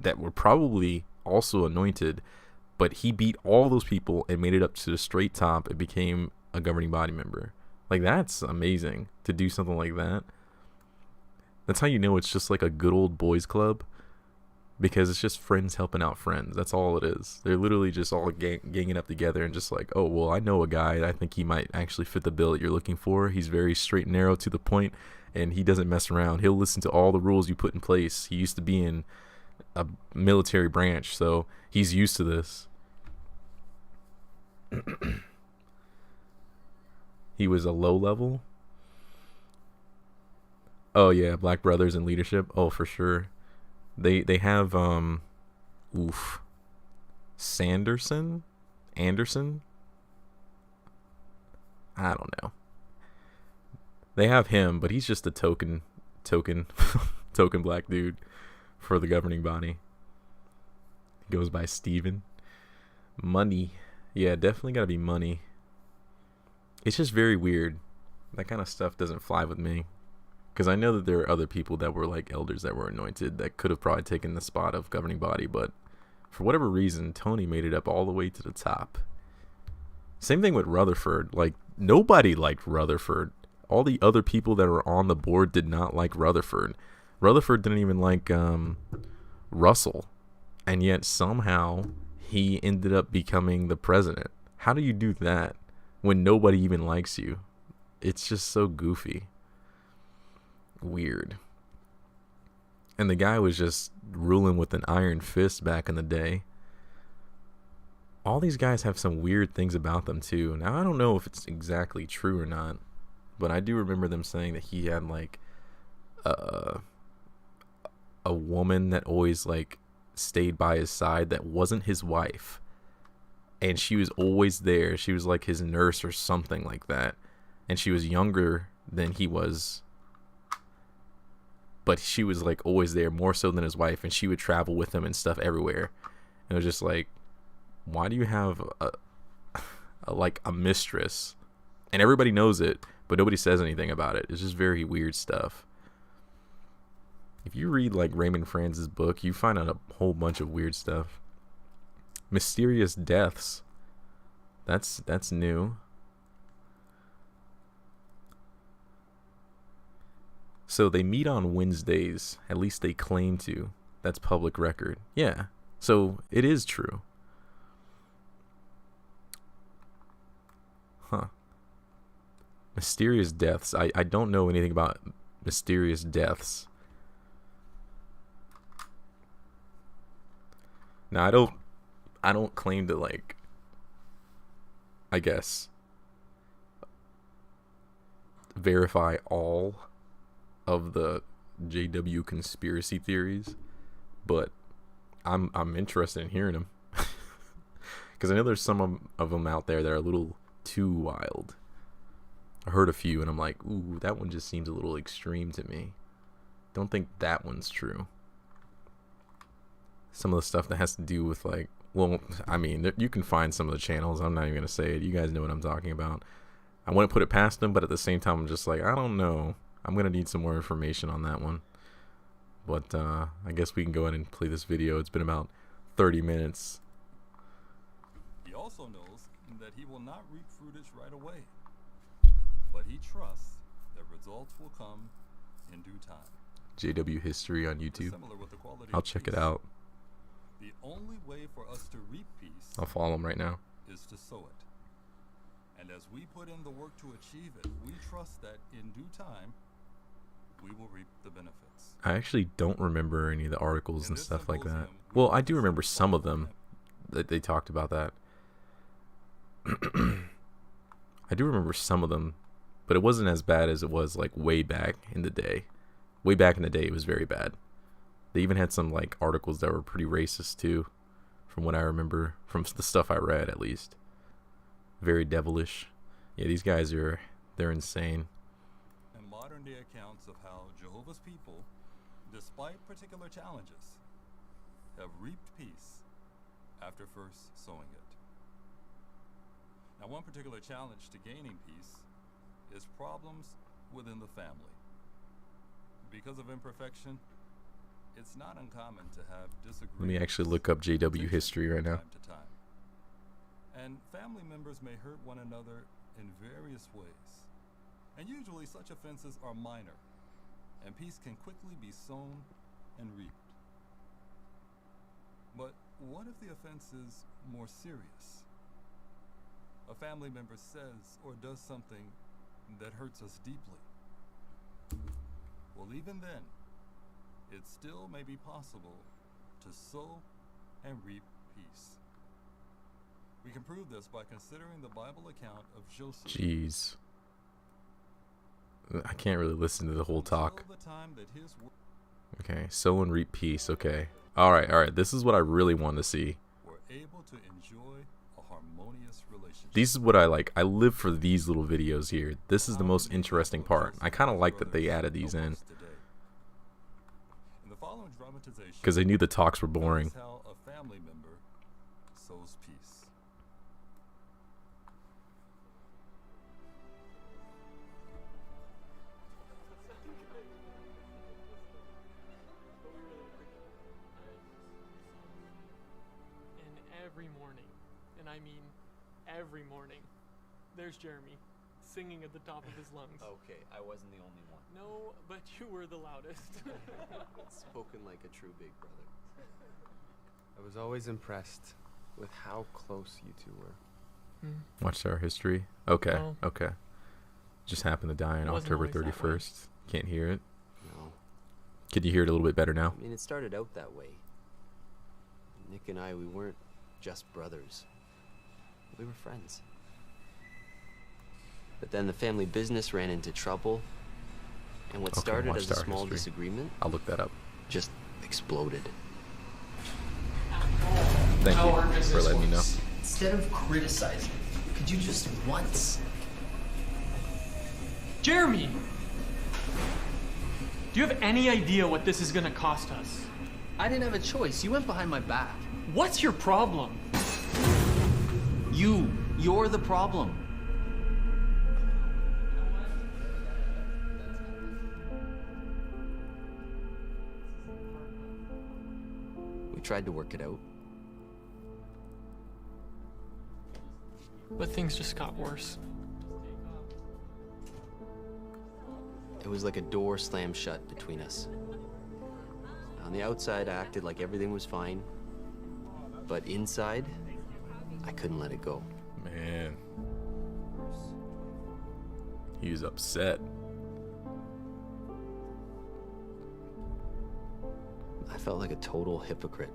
That were probably also anointed, but he beat all those people and made it up to the straight top and became a governing body member. Like, that's amazing to do something like that. That's how you know it's just like a good old boys club, because it's just friends helping out friends. That's all it is. They're literally just all ganging up together and just like, oh, well, I know a guy. I think he might actually fit the bill that you're looking for. He's very straight and narrow to the point, and he doesn't mess around. He'll listen to all the rules you put in place. He used to be in a military branch, so he's used to this. He was a low level. Oh yeah, Black Brothers in leadership. Oh, for sure. They have Anderson. I don't know. They have him, but he's just a token black dude for the governing body. He goes by Steven. Money. Yeah, definitely gotta be money. It's just very weird. That kind of stuff doesn't fly with me. Because I know that there are other people that were like elders that were anointed that could have probably taken the spot of governing body, but for whatever reason, Tony made it up all the way to the top. Same thing with Rutherford. Like, nobody liked Rutherford. All the other people that were on the board did not like Rutherford. Rutherford didn't even like Russell. And yet somehow he ended up becoming the president. How do you do that when nobody even likes you? It's just so goofy. Weird. And the guy was just ruling with an iron fist back in the day. All these guys have some weird things about them too. Now I don't know if it's exactly true or not, but I do remember them saying that he had like a woman that always like stayed by his side that wasn't his wife, and she was always there. She was like his nurse or something like that, and she was younger than he was, but she was like always there, more so than his wife, and she would travel with him and stuff everywhere. And it was just like, why do you have a mistress and everybody knows it, but nobody says anything about it? It's just very weird stuff. If you read like Raymond Franz's book, you find out a whole bunch of weird stuff. Mysterious deaths. That's new. So they meet on Wednesdays. At least they claim to. That's public record. Yeah. So it is true. Huh. Mysterious deaths. I don't know anything about mysterious deaths. Now I don't claim to, like, I guess, verify all of the JW conspiracy theories, but I'm interested in hearing them. Because I know there's some of them out there that are a little too wild. I heard a few and I'm like, ooh, that one just seems a little extreme to me. Don't think that one's true. Some of the stuff that has to do with, like, well, I mean, you can find some of the channels. I'm not even going to say it. You guys know what I'm talking about. I want to put it past them, but at the same time, I'm just like, I don't know. I'm going to need some more information on that one. But I guess we can go ahead and play this video. It's been about 30 minutes. He also knows that he will not reap fruitage right away, but he trusts that results will come in due time. JW History on YouTube. Similar with the quality I'll of check peace. it out. The only way for us to reap peace I'll follow him right now. is to sow it. And as we put in the work to achieve it, we trust that in due time, we will reap the benefits. I actually don't remember any of the articles In and this stuff like that. symposium, Well, we I do remember focus some on of them that they talked about that. I do remember some of them, but it wasn't as bad as it was, like, way back in the day. Way back in the day, it was very bad. They even had some, like, articles that were pretty racist too, from what I remember, from the stuff I read at least. Very devilish. Yeah, these guys they're insane. And modern day accounts of how Jehovah's people, despite particular challenges, have reaped peace after first sowing it. Now, one particular challenge to gaining peace is problems within the family. Because of imperfection, it's not uncommon to have disagreements. Let me actually look up JW History right now. Time to time. And family members may hurt one another in various ways. And usually such offenses are minor, and peace can quickly be sown and reaped. But what if the offense is more serious? A family member says or does something that hurts us deeply. Well, even then, it still may be possible to sow and reap peace. We can prove this by considering the Bible account of Joseph. Jeez. I can't really listen to the whole talk. Until the time that his Okay, sow and reap peace. Okay. Alright. This is what I really want to see. were able to enjoy a harmonious relationship. This is what I like. I live for these little videos here. This is the most interesting part. I kind of like that they added these in. In the following dramatization, Because they knew the talks were boring. is how a family member sows peace. And every morning, and I mean every morning, there's Jeremy singing at the top of his lungs. Okay, I wasn't the only one. No, but you were the loudest. Spoken like a true big brother. I was always impressed with how close you two were. Watched our history. Okay. Oh. Okay. Just happened to die on It wasn't October always that way. 31st. Can't hear it. No, Could you hear it a little bit better now? I mean, it started out that way. Nick and I, we weren't just brothers. We were friends. But then the family business ran into trouble, and what Okay, started as watched a our small history. disagreement I'll look that up. just exploded. Thank you for letting me know. Instead of criticizing, could you just once? Jeremy! Do you have any idea what this is gonna cost us? I didn't have a choice. You went behind my back. What's your problem? You're the problem. We tried to work it out. But things just got worse. It was like a door slammed shut between us. On the outside, I acted like everything was fine. But inside, I couldn't let it go. Man. He was upset. I felt like a total hypocrite.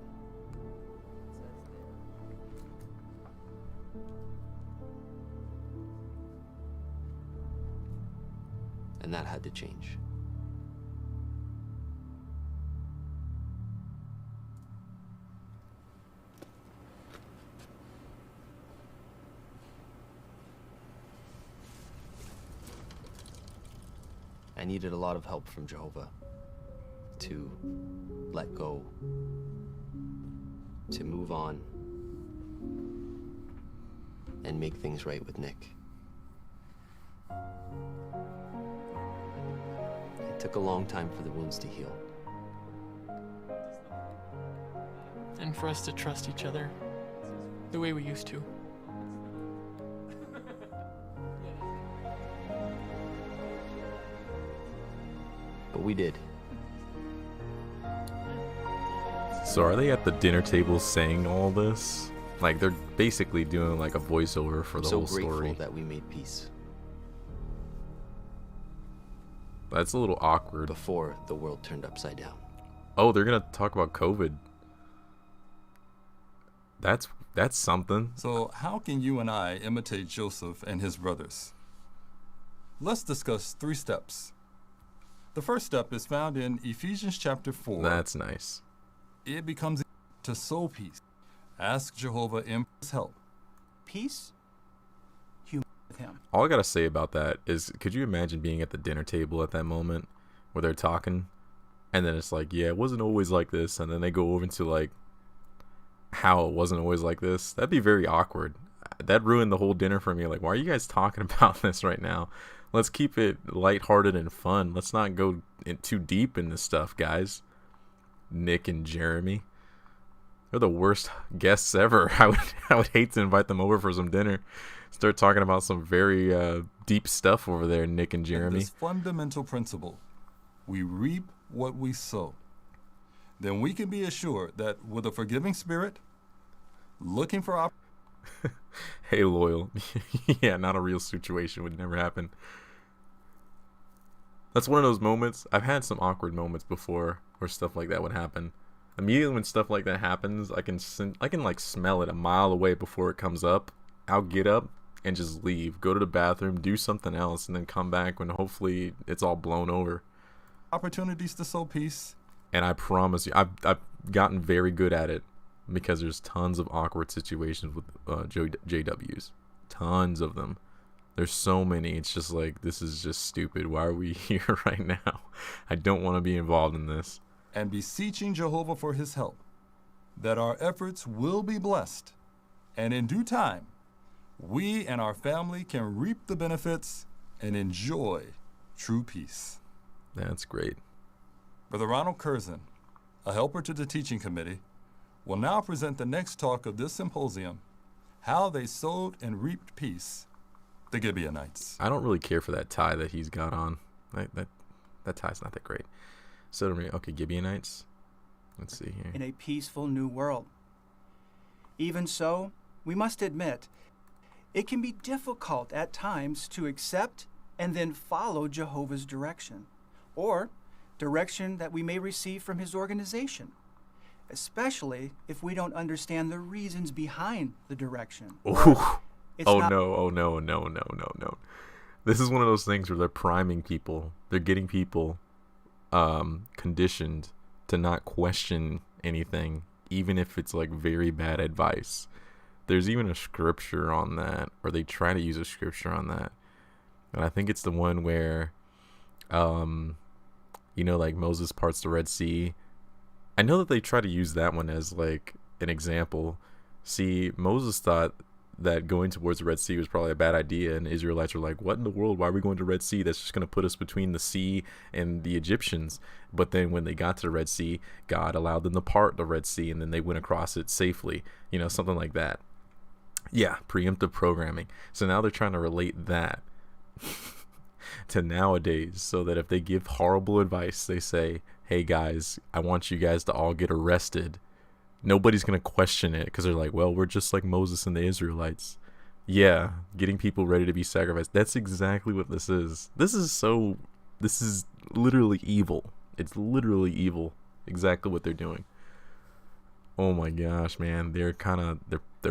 And that had to change. I needed a lot of help from Jehovah to let go, to move on, and make things right with Nick. It took a long time for the wounds to heal. And for us to trust each other the way we used to. But we did. So are they at the dinner table saying all this? Like they're basically doing like a voiceover for the so whole grateful story. that we made peace That's a little awkward. before the world turned upside down. Oh, they're gonna talk about COVID. That's something. So, how can you and I imitate Joseph and his brothers? Let's discuss 3 steps. The first step is found in Ephesians chapter 4. That's nice. It becomes to sow peace. Ask Jehovah in his help. Peace? Human with him. All I gotta say about that is, could you imagine being at the dinner table at that moment where they're talking, and then it's like, yeah, it wasn't always like this, and then they go over into like how it wasn't always like this? That'd be very awkward. That ruined the whole dinner for me. Like, why are you guys talking about this right now? Let's keep it lighthearted and fun. Let's not go too deep in this stuff, guys. Nick and Jeremy, they're the worst guests ever. I would hate to invite them over for some dinner. Start talking about some very deep stuff over there, Nick and Jeremy. This fundamental principle: we reap what we sow. Then we can be assured that with a forgiving spirit, looking for Hey, loyal. Yeah, not a real situation. Would never happen. That's one of those moments. I've had some awkward moments before where stuff like that would happen. Immediately when stuff like that happens, I can like smell it a mile away before it comes up. I'll get up and just leave, go to the bathroom, do something else, and then come back when hopefully it's all blown over. opportunities to sow peace. And I promise you, I've gotten very good at it, because there's tons of awkward situations with JWs. Tons of them. There's so many. It's just like, this is just stupid. Why are we here right now? I don't want to be involved in this. And beseeching Jehovah for his help, that our efforts will be blessed, and in due time, we and our family can reap the benefits and enjoy true peace. That's great. Brother Ronald Curzon, a helper to the teaching committee, will now present the next talk of this symposium, How They Sowed and Reaped Peace, the Gibeonites. I don't really care for that tie that he's got on. That tie's not that great. So, okay, Gibeonites. Let's see here. In a peaceful new world. Even so, we must admit, it can be difficult at times to accept and then follow Jehovah's direction, or direction that we may receive from his organization, especially if we don't understand the reasons behind the direction. Oh no. This is one of those things where they're priming people. They're getting people conditioned to not question anything, even if it's like very bad advice. There's even a scripture on that, or they try to use a scripture on that. And I think it's the one where, like Moses parts the Red Sea. I know that they try to use that one as like an example. See, Moses thought that going towards the Red Sea was probably a bad idea, and the Israelites were like, what in the world? Why are we going to Red Sea? That's just going to put us between the sea and the Egyptians. But then when they got to the Red Sea, God allowed them to part the Red Sea, and then they went across it safely. Something like that. Yeah, preemptive programming. So now they're trying to relate that to nowadays, so that if they give horrible advice, they say, hey guys, I want you guys to all get arrested. Nobody's going to question it, because they're like, well, we're just like Moses and the Israelites. Yeah, getting people ready to be sacrificed. That's exactly what this is. This is literally evil. It's literally evil. Exactly what they're doing. Oh my gosh, man. They're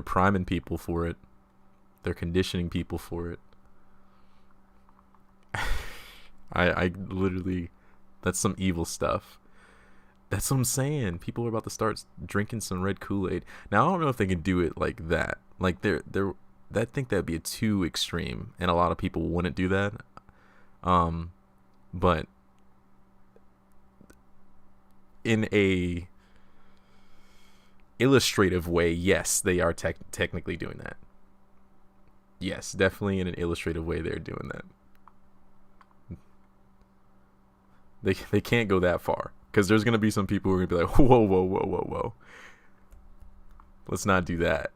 priming people for it. They're conditioning people for it. I literally, that's some evil stuff. That's what I'm saying. People are about to start drinking some red Kool-Aid. Now I don't know if they can do it like that. Like I think that'd be too extreme, and a lot of people wouldn't do that. But in a illustrative way, yes, they are technically doing that. Yes, definitely in an illustrative way, they're doing that. They can't go that far, because there's gonna be some people who are gonna be like, whoa, whoa, whoa, whoa, whoa. Let's not do that.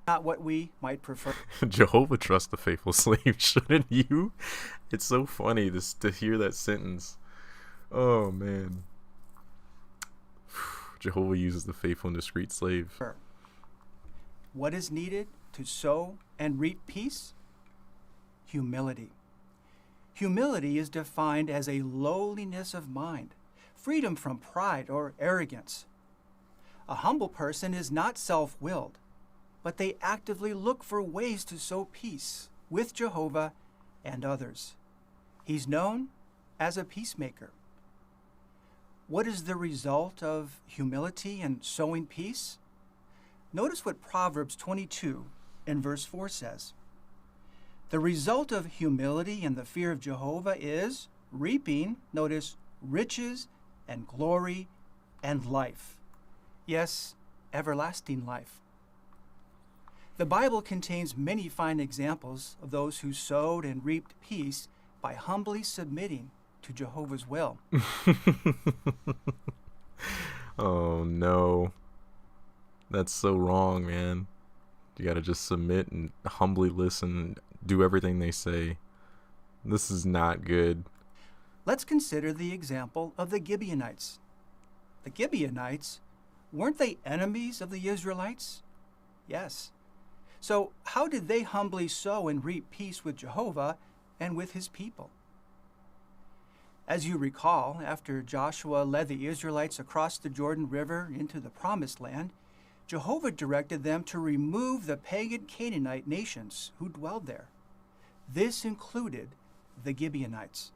Not what we might prefer. Jehovah trusts the faithful slave, shouldn't you? It's so funny to hear that sentence. Oh man. Jehovah uses the faithful and discreet slave. What is needed to sow and reap peace? Humility. Humility is defined as a lowliness of mind, freedom from pride or arrogance. A humble person is not self-willed, but they actively look for ways to sow peace with Jehovah and others. He's known as a peacemaker. What is the result of humility and sowing peace? Notice what Proverbs 22 and verse 4 says. The result of humility and the fear of Jehovah is reaping, notice, riches and glory and life. Yes, everlasting life. The Bible contains many fine examples of those who sowed and reaped peace by humbly submitting to Jehovah's will. Oh no. That's so wrong, man. You gotta just submit and humbly listen, do everything they say. This is not good. Let's consider the example of the Gibeonites. The Gibeonites, weren't they enemies of the Israelites? Yes. So how did they humbly sow and reap peace with Jehovah and with his people? As you recall, after Joshua led the Israelites across the Jordan River into the Promised Land, Jehovah directed them to remove the pagan Canaanite nations who dwelled there. This included the Gibeonites.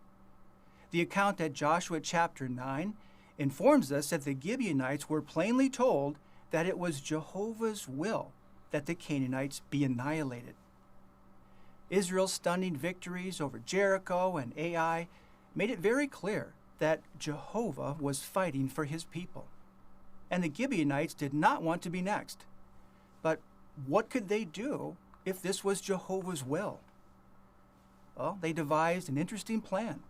The account at Joshua chapter 9 informs us that the Gibeonites were plainly told that it was Jehovah's will that the Canaanites be annihilated. Israel's stunning victories over Jericho and Ai made it very clear that Jehovah was fighting for his people. And the Gibeonites did not want to be next. But what could they do if this was Jehovah's will? Well, they devised an interesting plan.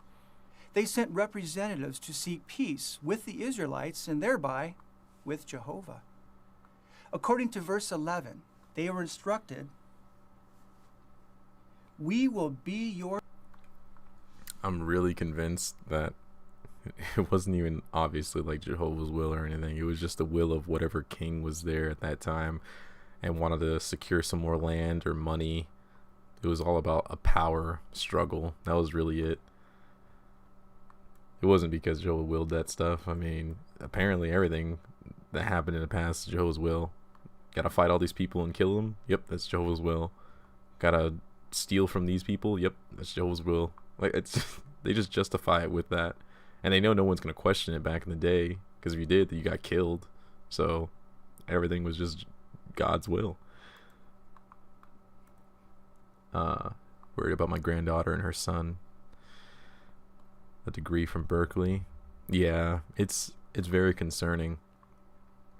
They sent representatives to seek peace with the Israelites and thereby with Jehovah. According to verse 11, they were instructed, "We will be your..." I'm really convinced that it wasn't even obviously like Jehovah's will or anything. It was just the will of whatever king was there at that time and wanted to secure some more land or money. It was all about a power struggle. That was really it. It wasn't because Jehovah willed that stuff. I mean, apparently everything that happened in the past is Jehovah's will. Gotta fight all these people and kill them? Yep, that's Jehovah's will. Gotta steal from these people? Yep, that's Jehovah's will. Like, it's they just justify it with that. And they know no one's going to question it back in the day, because if you did, you got killed. So everything was just God's will. Worried about my granddaughter and her son. A degree from Berkeley. Yeah, it's very concerning.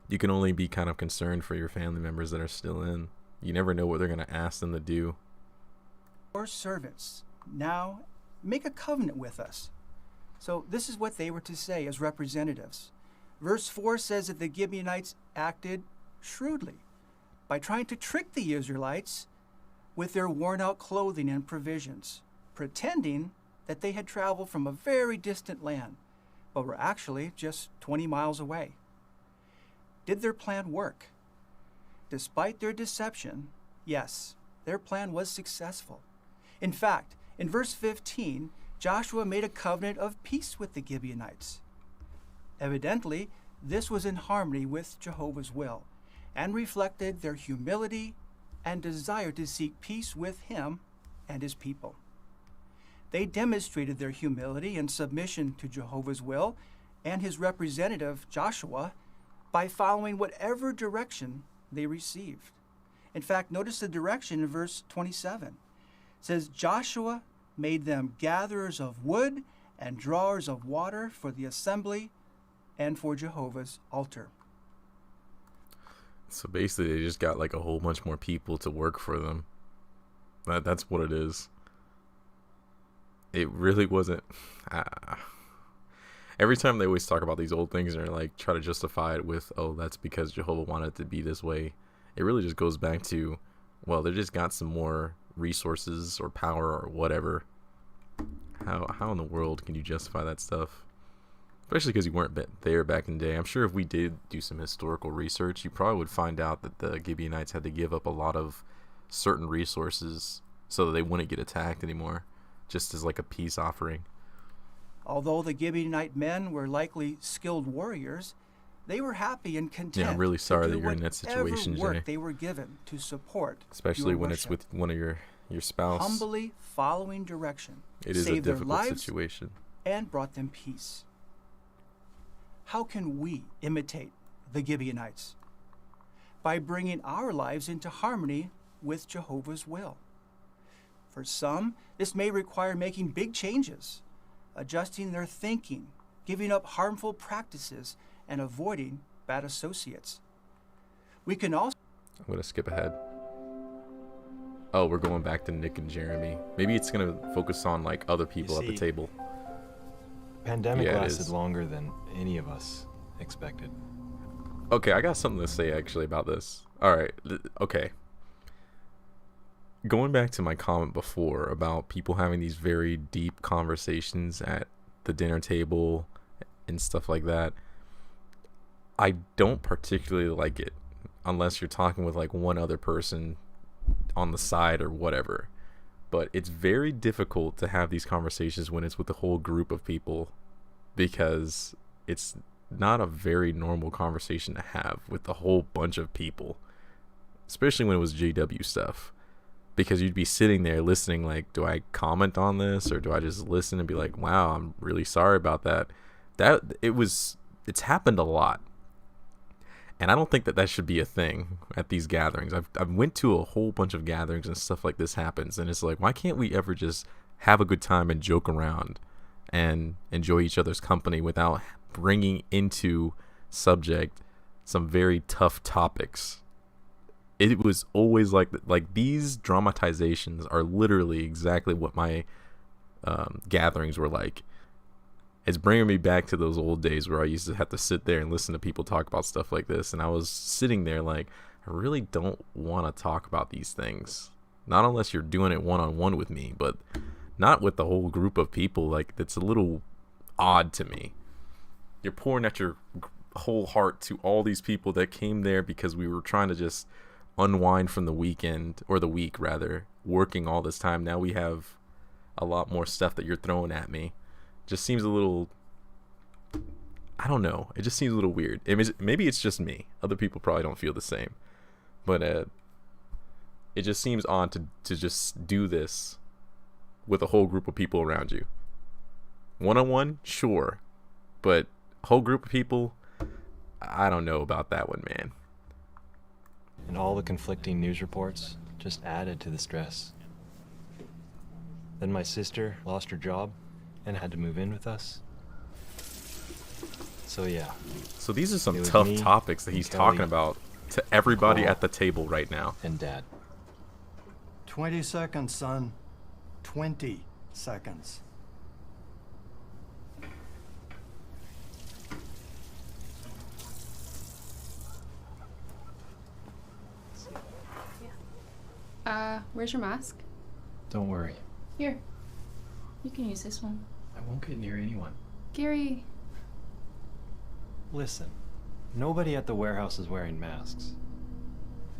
You can only be kind of concerned for your family members that are still in. You never know what they're going to ask them to do. "Your servants now make a covenant with us." So this is what they were to say as representatives. Verse 4 says that the Gibeonites acted shrewdly by trying to trick the Israelites with their worn-out clothing and provisions, pretending that they had traveled from a very distant land, but were actually just 20 miles away. Did their plan work? Despite their deception, Yes, their plan was successful. In fact, in verse 15, Joshua made a covenant of peace with the Gibeonites. Evidently, this was in harmony with Jehovah's will and reflected their humility and desire to seek peace with him and his people. They demonstrated their humility and submission to Jehovah's will and his representative, Joshua, by following whatever direction they received. In fact, notice the direction in verse 27. It says, Joshua made them gatherers of wood and drawers of water for the assembly and for Jehovah's altar. So basically, they just got like a whole bunch more people to work for them. That's what it is. It really wasn't. Every time they always talk about these old things and like try to justify it with, oh, that's because Jehovah wanted it to be this way. It really just goes back to, well, they just got some more resources or power or whatever. How in the world can you justify that stuff? Especially because you weren't there back in the day. I'm sure if we did do some historical research, you probably would find out that the Gibeonites had to give up a lot of certain resources so that they wouldn't get attacked anymore, just as like a peace offering. Although the Gibeonite men were likely skilled warriors, they were happy and content. Yeah, I'm really sorry to do that you're in that situation, whatever Jay. work they were given to support, especially your when worship. it's with one of your spouse. Humbly following direction, It is a saved their difficult lives situation. and brought them peace. How can we imitate the Gibeonites? By bringing our lives into harmony with Jehovah's will. For some, this may require making big changes, adjusting their thinking, giving up harmful practices, and avoiding bad associates. We can also... I'm going to skip ahead. Oh, we're going back to Nick and Jeremy. Maybe it's going to focus on like other people at the table. Pandemic Yeah, it lasted is. longer than any of us expected. Okay, I got something to say actually about this. All right, okay. Going back to my comment before about people having these very deep conversations at the dinner table and stuff like that, I don't particularly like it unless you're talking with like one other person on the side or whatever. But it's very difficult to have these conversations when it's with a whole group of people, because it's not a very normal conversation to have with a whole bunch of people, especially when it was JW stuff, because you'd be sitting there listening like, do I comment on this or do I just listen and be like, wow, I'm really sorry about that. It's happened a lot. And I don't think that should be a thing at these gatherings. I've went to a whole bunch of gatherings and stuff like this happens. And it's like, why can't we ever just have a good time and joke around and enjoy each other's company without bringing into subject some very tough topics? It was always like these dramatizations are literally exactly what my gatherings were like. It's bringing me back to those old days where I used to have to sit there and listen to people talk about stuff like this. And I was sitting there like, I really don't want to talk about these things. Not unless you're doing it one-on-one with me, but not with the whole group of people. Like, that's a little odd to me. You're pouring out your whole heart to all these people that came there because we were trying to just unwind from the weekend, or the week rather, working all this time. Now we have a lot more stuff that you're throwing at me. Just seems a little, I don't know, it just seems a little weird. Maybe it's just me. Other people probably don't feel the same, but it just seems odd to just do this with a whole group of people around you. One-on-one, sure, but whole group of people, I don't know about that one, man. And all the conflicting news reports just added to the stress. Then my sister lost her job and had to move in with us. So yeah. So these are It some was tough me topics that and he's Kelly talking about to everybody Cole at the table right now. and Dad. 20 seconds, son. 20 seconds. Where's your mask? Don't worry. Here. You can use this one. I won't get near anyone. Gary. Listen, nobody at the warehouse is wearing masks.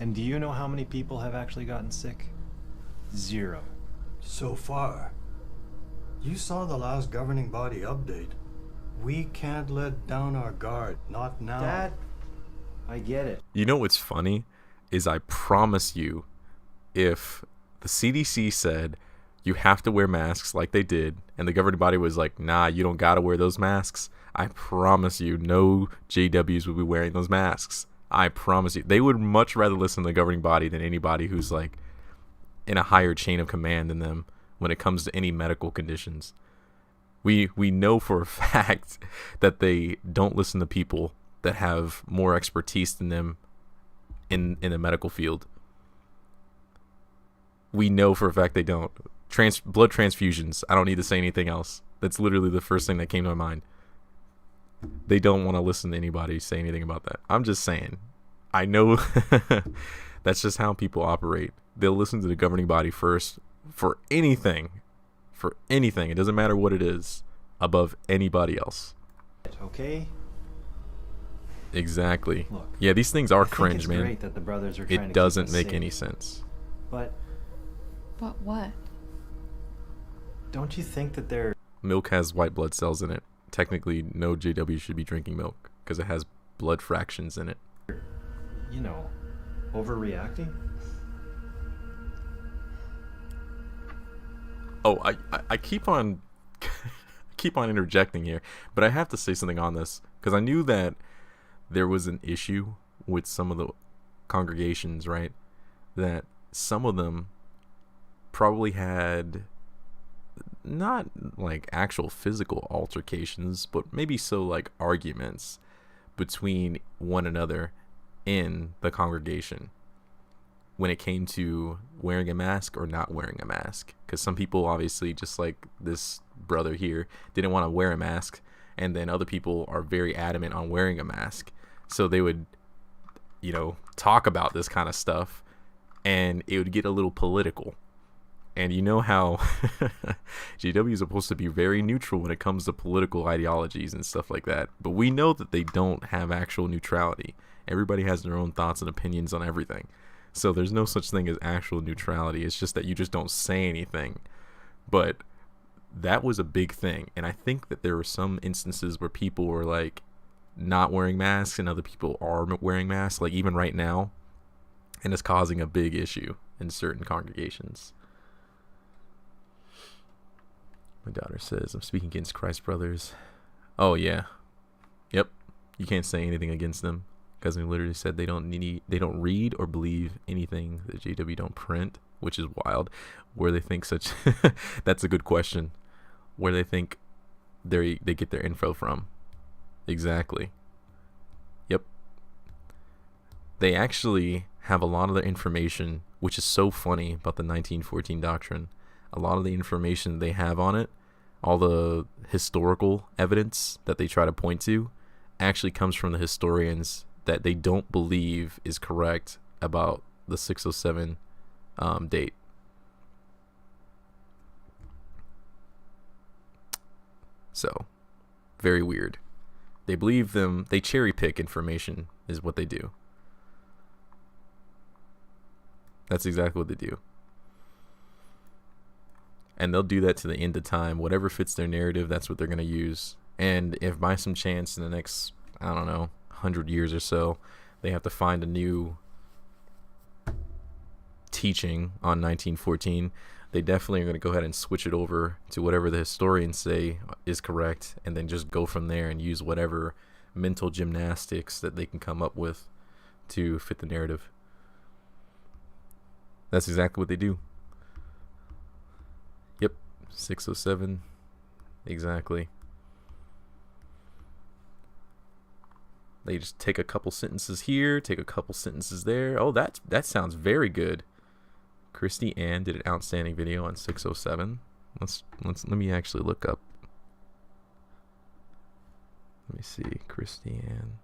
And do you know how many people have actually gotten sick? 0. So far. You saw the last governing body update. We can't let down our guard. Not now. Dad, I get it. You know what's funny is I promise you, if the CDC said you have to wear masks like they did, and the governing body was like, nah, you don't gotta wear those masks, I promise you no JWs would be wearing those masks. I promise you. They would much rather listen to the governing body than anybody who's like in a higher chain of command than them when it comes to any medical conditions. We know for a fact that they don't listen to people that have more expertise than them in the medical field. We know for a fact they don't. Blood transfusions. I don't need to say anything else. That's literally the first thing that came to my mind. They don't want to listen to anybody say anything about that. I'm just saying. I know that's just how people operate. They'll listen to the governing body first for anything. For anything. It doesn't matter what it is. Above anybody else. Okay? Exactly. Look, yeah, these things are I think cringe, it's man. great that the brothers are trying to It keep doesn't us make safe, any sense. But But what? don't you think that they're... Milk has white blood cells in it. Technically, no JW should be drinking milk because it has blood fractions in it. you know, overreacting? Oh, I keep on keep on interjecting here, but I have to say something on this because I knew that there was an issue with some of the congregations, right? That some of them probably had not like actual physical altercations, but maybe so like arguments between one another in the congregation when it came to wearing a mask or not wearing a mask. Because some people, obviously, just like this brother here, didn't want to wear a mask, and then other people are very adamant on wearing a mask. So they would, you know, talk about this kind of stuff, and it would get a little political. And you know how GW is supposed to be very neutral when it comes to political ideologies and stuff like that. But we know that they don't have actual neutrality. Everybody has their own thoughts and opinions on everything. So there's no such thing as actual neutrality. It's just that you just don't say anything. But that was a big thing. And I think that there were some instances where people were like not wearing masks and other people are wearing masks, like even right now. And it's causing a big issue in certain congregations. My daughter says, I'm speaking against Christ Brothers. Oh, yeah. Yep. You can't say anything against them. Because they literally said they don't read or believe anything that JW don't print, which is wild. Where they think such... That's a good question. Where they think they get their info from. Exactly. Yep. They actually have a lot of their information, which is so funny about the 1914 doctrine. A lot of the information they have on it, all the historical evidence that they try to point to, actually comes from the historians that they don't believe is correct about the 607 date. So, very weird. They believe them, they cherry pick information is what they do. That's exactly what they do. And they'll do that to the end of time. Whatever fits their narrative, that's what they're going to use. And if by some chance in the next, I don't know, 100 years or so, they have to find a new teaching on 1914, they definitely are going to go ahead and switch it over to whatever the historians say is correct, and then just go from there and use whatever mental gymnastics that they can come up with to fit the narrative. That's exactly what they do. Yep, 607, exactly. They just take a couple sentences here, take a couple sentences there. Oh, that sounds very good. Christy Ann did an outstanding video on 607. Let me actually look up. Let me see, Christy Ann.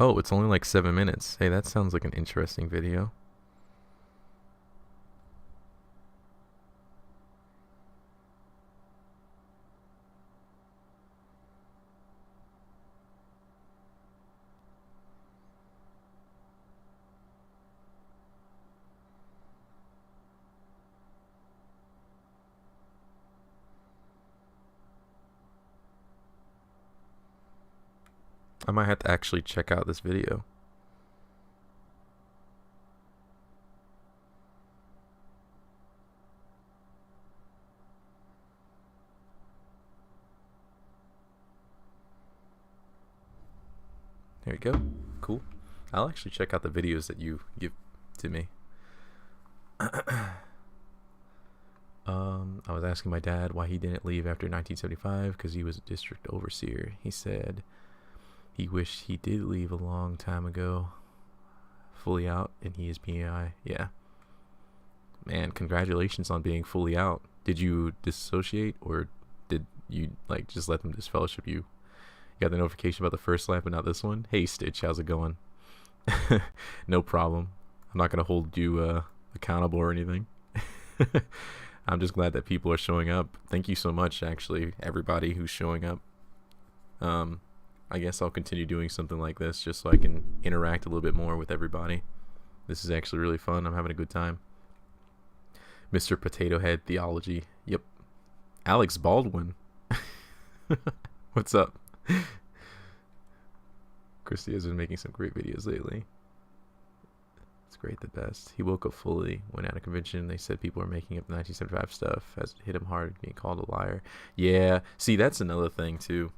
Oh, it's only like 7 minutes. Hey, that sounds like an interesting video. I might have to actually check out this video. There you go. Cool. I'll actually check out the videos that you give to me. I was asking my dad why he didn't leave after 1975 because he was a district overseer. He said he wished he did leave a long time ago, fully out, and he is PI. Yeah. Man, congratulations on being fully out. Did you disassociate, or did you like just let them disfellowship you? You got the notification about the first lap, but not this one? Hey, Stitch, how's it going? No problem. I'm not going to hold you accountable or anything. I'm just glad that people are showing up. Thank you so much, actually, everybody who's showing up. I guess I'll continue doing something like this just so I can interact a little bit more with everybody. This is actually really fun. I'm having a good time. Mr. Potato Head Theology. Yep. Alex Baldwin. What's up? Christy has been making some great videos lately. It's great, the best. He woke up fully when at a convention. They said people are making up 1975 stuff as it hit him hard being called a liar. Yeah, see, that's another thing too.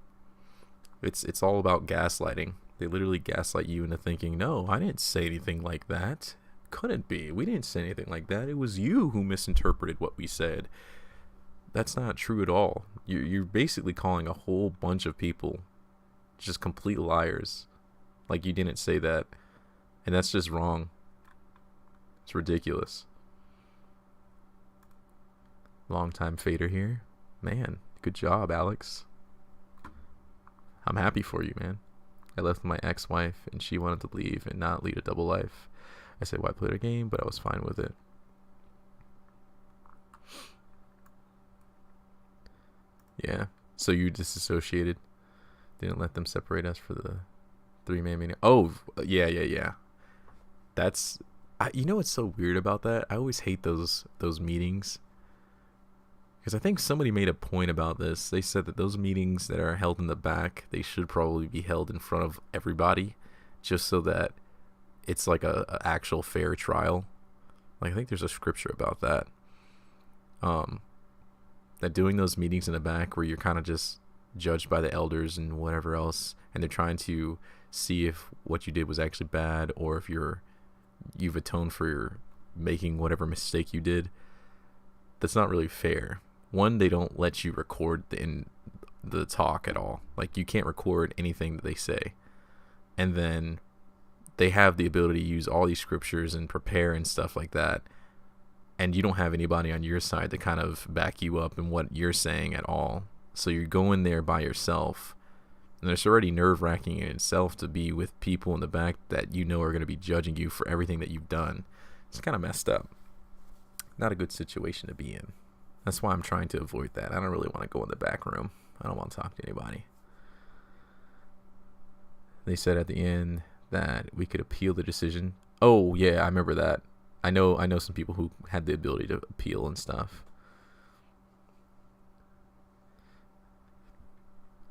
It's all about gaslighting. They literally gaslight you into thinking, no, I didn't say anything like that. Couldn't be. We didn't say anything like that. It was you who misinterpreted what we said. That's not true at all. You're basically calling a whole bunch of people just complete liars. Like you didn't say that. And that's just wrong. It's ridiculous. Long-time fader here. Man, good job, Alex. I'm happy for you, man. I left my ex-wife and she wanted to leave and not lead a double life. I said, why play the game? But I was fine with it. Yeah. So you disassociated. Didn't let them separate us for the 3-man meeting. Oh, yeah. That's... you know what's so weird about that? I always hate those meetings. Because I think somebody made a point about this. They said that those meetings that are held in the back, they should probably be held in front of everybody. Just so that it's like a actual fair trial. Like I think there's a scripture about that. That doing those meetings in the back where you're kind of just judged by the elders and whatever else, and they're trying to see if what you did was actually bad or if you've atoned for your making whatever mistake you did. That's not really fair. One, they don't let you record in the talk at all. Like you can't record anything that they say. And then they have the ability to use all these scriptures and prepare and stuff like that. And you don't have anybody on your side to kind of back you up in what you're saying at all. So you're going there by yourself. And it's already nerve-wracking in itself to be with people in the back that you know are going to be judging you for everything that you've done. It's kind of messed up. Not a good situation to be in. That's why I'm trying to avoid that. I don't really want to go in the back room. I don't want to talk to anybody. They said at the end that we could appeal the decision. Oh, yeah, I remember that. I know some people who had the ability to appeal and stuff.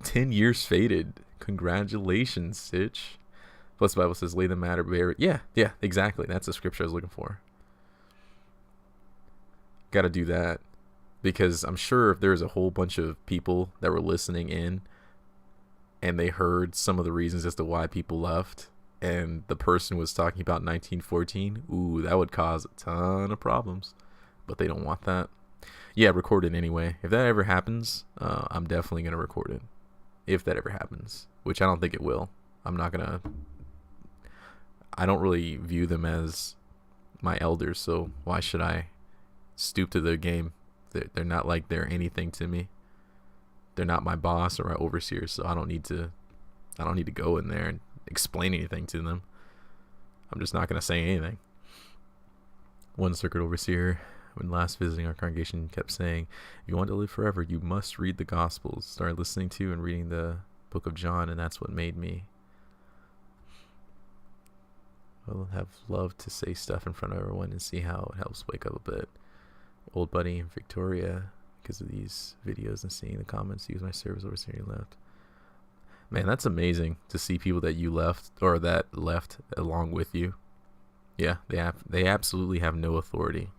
10 years faded. Congratulations, Sitch. Plus the Bible says, lay the matter bare. Yeah, exactly. That's the scripture I was looking for. Got to do that. Because I'm sure if there's a whole bunch of people that were listening in and they heard some of the reasons as to why people left and the person was talking about 1914, ooh, that would cause a ton of problems. But they don't want that. Yeah, record it anyway. If that ever happens, I'm definitely going to record it. If that ever happens. Which I don't think it will. I don't really view them as my elders, so why should I stoop to their game? They're not like they're anything to me. They're not my boss or my overseer, so I don't need to go in there and explain anything to them. I'm just not going to say anything. One circuit overseer, when last visiting our congregation, kept saying, if you want to live forever, you must read the Gospels. Started listening to and reading the book of John, and that's what made me. I'll have loved to say stuff in front of everyone and see how it helps wake up a bit. Old buddy in Victoria, because of these videos and seeing the comments, he was my service overseer and left. Man, that's amazing to see people that you left, or that left along with you. Yeah, they absolutely have no authority.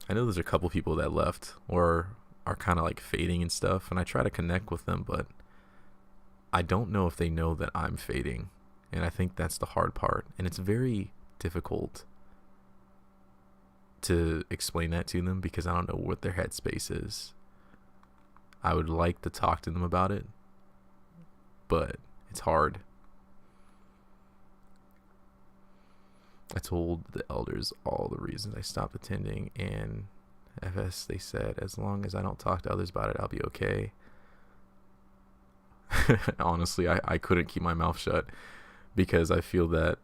I know there's a couple people that left or are kind of like fading and stuff, and I try to connect with them, but I don't know if they know that I'm fading, and I think that's the hard part, and it's very difficult to explain that to them because I don't know what their headspace is. I would like to talk to them about it, but it's hard. I told the elders all the reasons I stopped attending, and FS, they said, as long as I don't talk to others about it, I'll be okay. Honestly, I couldn't keep my mouth shut because I feel that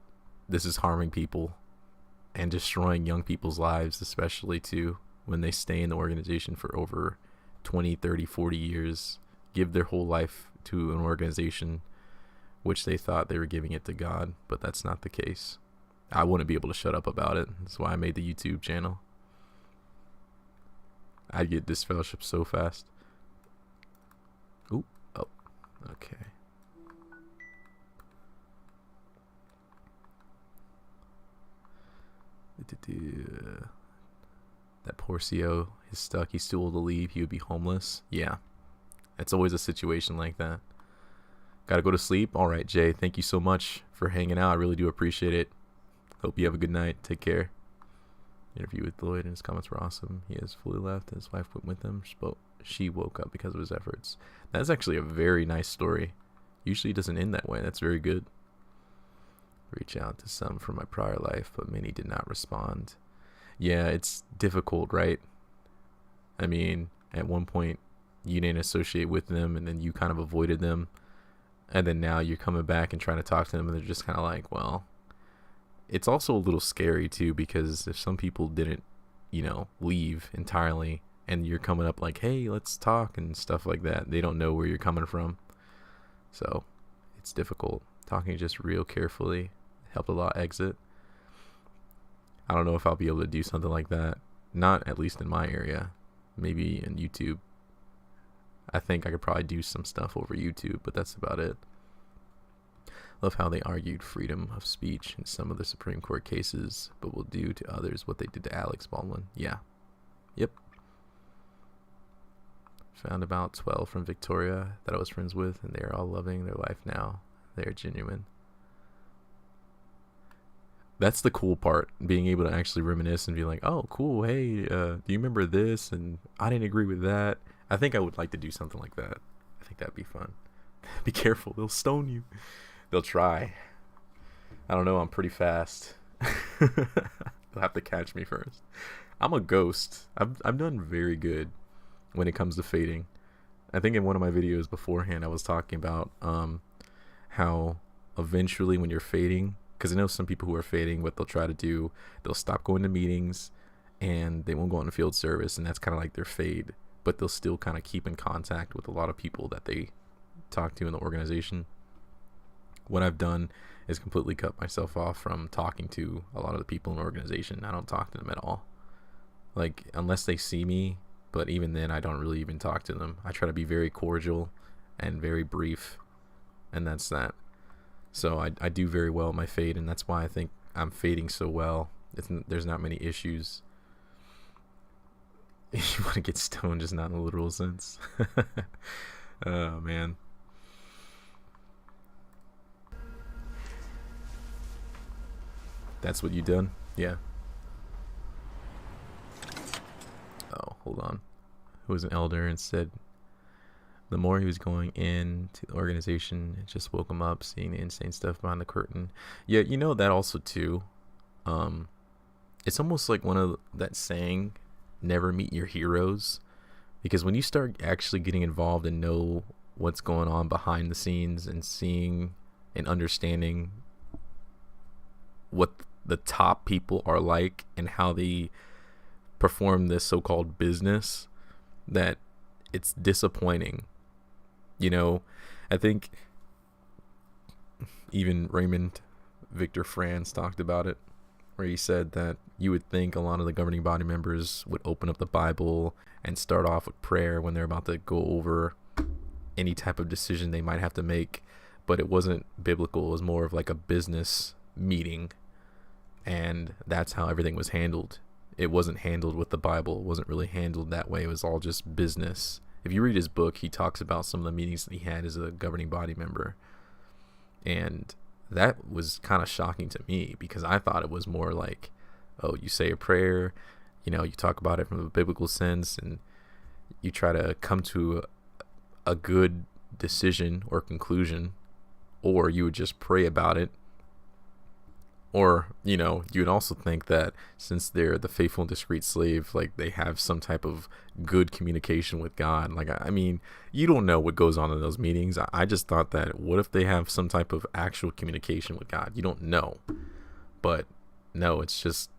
this is harming people and destroying young people's lives, especially too when they stay in the organization for over 20, 30, 40 years, give their whole life to an organization which they thought they were giving it to God, but that's not the case. I wouldn't be able to shut up about it. That's why I made the YouTube channel. I'd get disfellowship so fast. Ooh, oh, okay. That poor CO is stuck. He's too old to leave. He would be homeless. Yeah, it's always a situation like that. Gotta go to sleep. All right, Jay, thank you so much for hanging out. I really do appreciate it. Hope you have a good night. Take care. Interview with Lloyd, and his comments were awesome. He has fully left, and his wife went with him. She woke up because of his efforts. That's actually a very nice story. Usually it doesn't end that way. That's very good. Reach out to some from my prior life, but many did not respond. Yeah, it's difficult, right? I mean, at one point, you didn't associate with them, and then you kind of avoided them. And then now you're coming back and trying to talk to them, and they're just kind of like, well... It's also a little scary, too, because if some people didn't, leave entirely, and you're coming up like, hey, let's talk and stuff like that, they don't know where you're coming from. So, it's difficult. Talking just real carefully helped a lot exit. I don't know if I'll be able to do something like that. Not at least in my area. Maybe in YouTube. I think I could probably do some stuff over YouTube, but that's about it. Love how they argued freedom of speech in some of the Supreme Court cases, but will do to others what they did to Alex Baldwin. Yeah. Yep. Found about 12 from Victoria that I was friends with, and they're all loving their life now. They're genuine. That's the cool part, being able to actually reminisce and be like, oh, cool, hey, do you remember this? And I didn't agree with that. I think I would like to do something like that. I think that'd be fun. Be careful, they'll stone you. They'll try. I don't know, I'm pretty fast. They'll have to catch me first. I'm a ghost. I've done very good when it comes to fading. I think in one of my videos beforehand I was talking about how eventually when you're fading, because I know some people who are fading, what they'll try to do, they'll stop going to meetings and they won't go on the field service, and that's kind of like their fade, but they'll still kind of keep in contact with a lot of people that they talk to in the organization. What I've done is completely cut myself off from talking to a lot of the people in the organization. I don't talk to them at all. Like, unless they see me, but even then I don't really even talk to them. I try to be very cordial and very brief, and that's that. So I do very well at my fade, and that's why I think I'm fading so well. There's not many issues. You want to get stoned, just not in a literal sense. Oh, man. That's what you done? Yeah. Oh, hold on. Who was an elder and said the more he was going into the organization, it just woke him up seeing the insane stuff behind the curtain. Yeah, you know that also too. It's almost like one of that saying, never meet your heroes. Because when you start actually getting involved and know what's going on behind the scenes and seeing and understanding what the top people are like and how they perform this so-called business, that it's disappointing. You know, I think even Raymond Victor Franz talked about it, where he said that you would think a lot of the governing body members would open up the Bible and start off with prayer when they're about to go over any type of decision they might have to make, but it wasn't biblical. It was more of like a business meeting, and that's how everything was handled. It wasn't handled with the Bible. It wasn't really handled that way. It was all just business. If you read his book, he talks about some of the meetings that he had as a governing body member, and that was kind of shocking to me, because I thought it was more like, oh, you say a prayer, you know, you talk about it from a biblical sense, and you try to come to a good decision or conclusion, or you would just pray about it. Or, you know, you would also think that since they're the faithful and discreet slave, like they have some type of good communication with God. Like, I mean, you don't know what goes on in those meetings. I just thought that, what if they have some type of actual communication with God? You don't know. But no, it's just